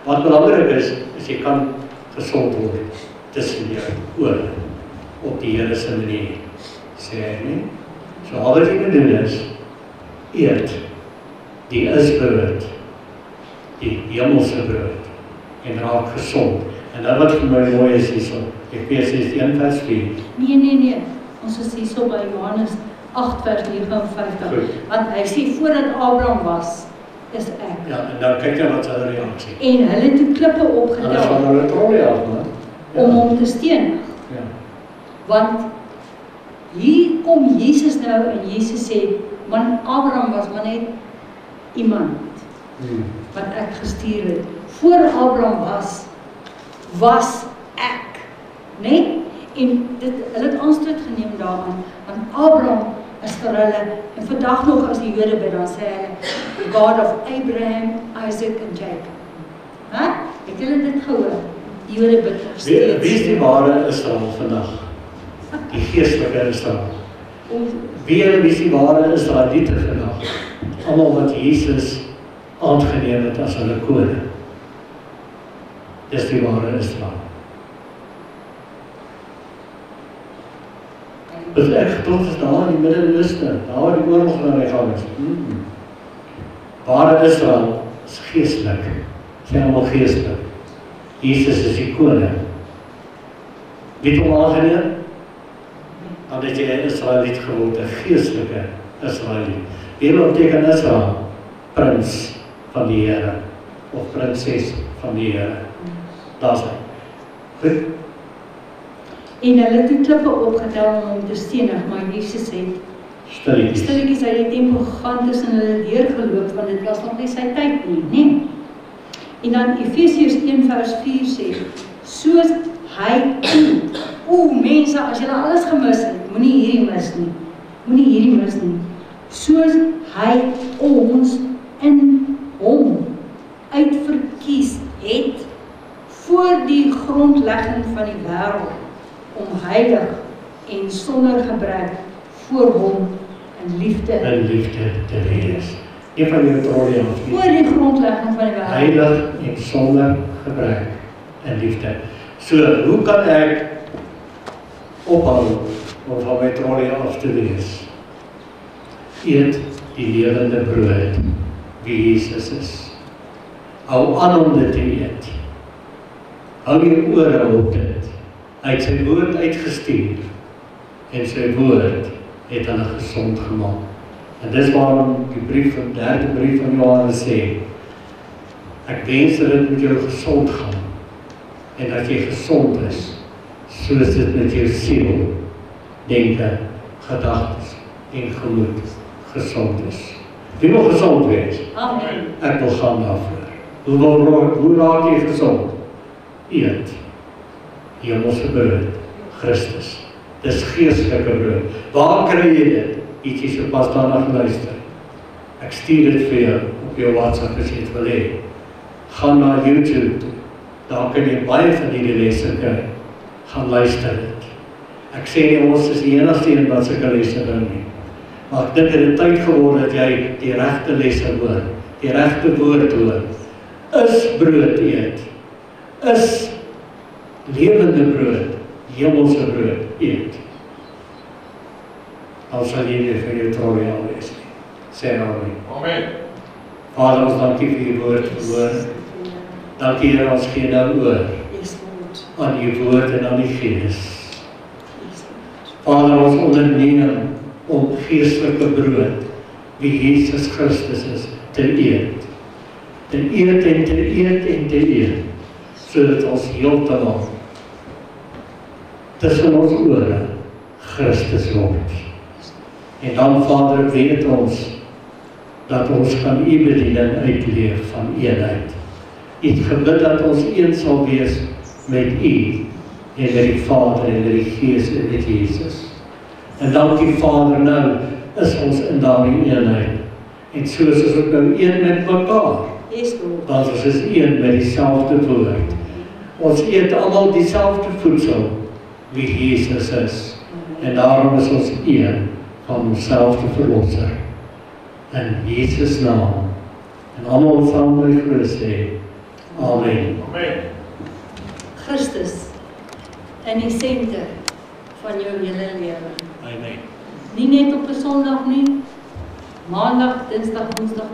Wat belangrik is jy kan gesond word tussen jou ore op die Here se manier. Sê hy nie? So al wat jy moet doen is eet die isbrood, die hemelse brood en raak gesond. En dan wat vir my mooi is hierso, Efesiërs 1 vers 4. Nee, ons is hierso by Johannes 8 vers 59. Goed. Want hy sê voordat Abraham was, is ek. Ja, en dan kyk jy wat sy reaksie. En hulle het toe klippe opgetel. Hulle van hulle trolie af, man. Ja. Om hom te stenig. Ja. Want hier kom Jesus nou en Jesus sê, man, Abraham was maar net iemand wat ek gestuur het. Voor Abraham was ek. Nee? En hulle het aanstoot geneem daaraan, want Abraham is vir hulle, en vandag nog as die Jode bid, dan sê hulle, the God of Abraham, Isaac en Jacob. Het julle dit gehoor? Die Jode bid nog steeds. Wie is die ware Israel vandag? Die geestelike Israel. Wie is die ware Israeliete vandag? Almal wat Jesus aangeneem het as hulle koning. Dis die ware Israel. Wat ek gedog is daar in die Midde-Ooste, daar waar die oorlog nou gaan is. Ware Israel is geestelik. Sy almal geestelik. Jesus is die koning. Wie het hom aangeneem? Dan het jy 'n Israeliet geword, 'n geestelike Israeliet. Wie beteken Israel? Prins van die Here, of prinses van die Here. Daar is hy. Goed? En hulle het die klippe opgetel om hom te stenig, maar Jesus het stilletjies uit die tempel gegaan tussen hulle deurgeloop, want dit was nog nie sy tyd nie, nee. En dan Efesiërs 1 vers 4 sê, soos hy mense, as julle alles gemis het, moenie hierdie mis nie, soos hy ons in hom uitverkies het voor die grondlegging van die wêreld, om heilig en sonder gebrek voor hom in liefde te wees. Een van die trolie voor die grondlegging van die wêreld. Heilig en sonder gebrek in liefde. So, hoe kan ek ophou om van my trolie af te wees? Eet die lewende brood, wie Jesus is. Hou aan om dit te eet. Hou jou ore op dit. Hy het sy woord uitgestuur en sy woord het hulle gesond gemaak. En dis waarom die derde brief van Johannes sê, ek wens dat dit met jou gesond gaan en dat jy gesond is, soos dit met jou siel, denke, gedagtes en gemoed gesond is. Wie wil gezond wees? Amen. Ek wil gaan daarvoor. Hoe raak jy gezond? Eet. Hemelse brood, Christus. Dis geestelike brood. Waar kry jy dit? Ietsie so pas daarna geluister. Ek stuur dit vir jou op jou WhatsApp as jy het wil hê. Gaan na YouTube toe. Daar kan jy baie van hierdie lesse kry. Gaan luister dit. Ek sê nie ons is die enigste een wat sulke lesse doen nie. Maar ek dink dit tyd geword dat jy die regte lesse hoor, die regte woord hoor. Is brood eet. Is lewende brood, hemelse brood eet. Dan sal jy nie vir jou trolie al wees nie. Sê amen. Amen. Vader, ons dankie vir die woord gehoor. Dankie Here, ons gee nou oor aan die woord en aan die gees. Vader, ons onderneem om geestelike brood, wie Jesus Christus is, te eet. Te eet en te eet en te eet, sodat ons heeltemal tussen ons ore Christus word. En dan, Vader, weet ons dat ons kan U bediening uitleef van eenheid. U het gebid dat ons een sal wees met U en met die Vader en met die Gees en met Jesus. En dankie Vader, nou is ons in daardie eenheid. En soos is ook nou een met mekaar. Want ons is een met dieselfde woord. Ons eet almal dieselfde voedsel, wie Jesus is. En daarom is ons een van onszelfde verlosser. In Jesus naam. En almal saam my groet sê, Amen. Amen. Christus in die senter van jou hele lewe. Amen. Nie net op 'n Sondag nie, Maandag, Dinsdag, Woensdag,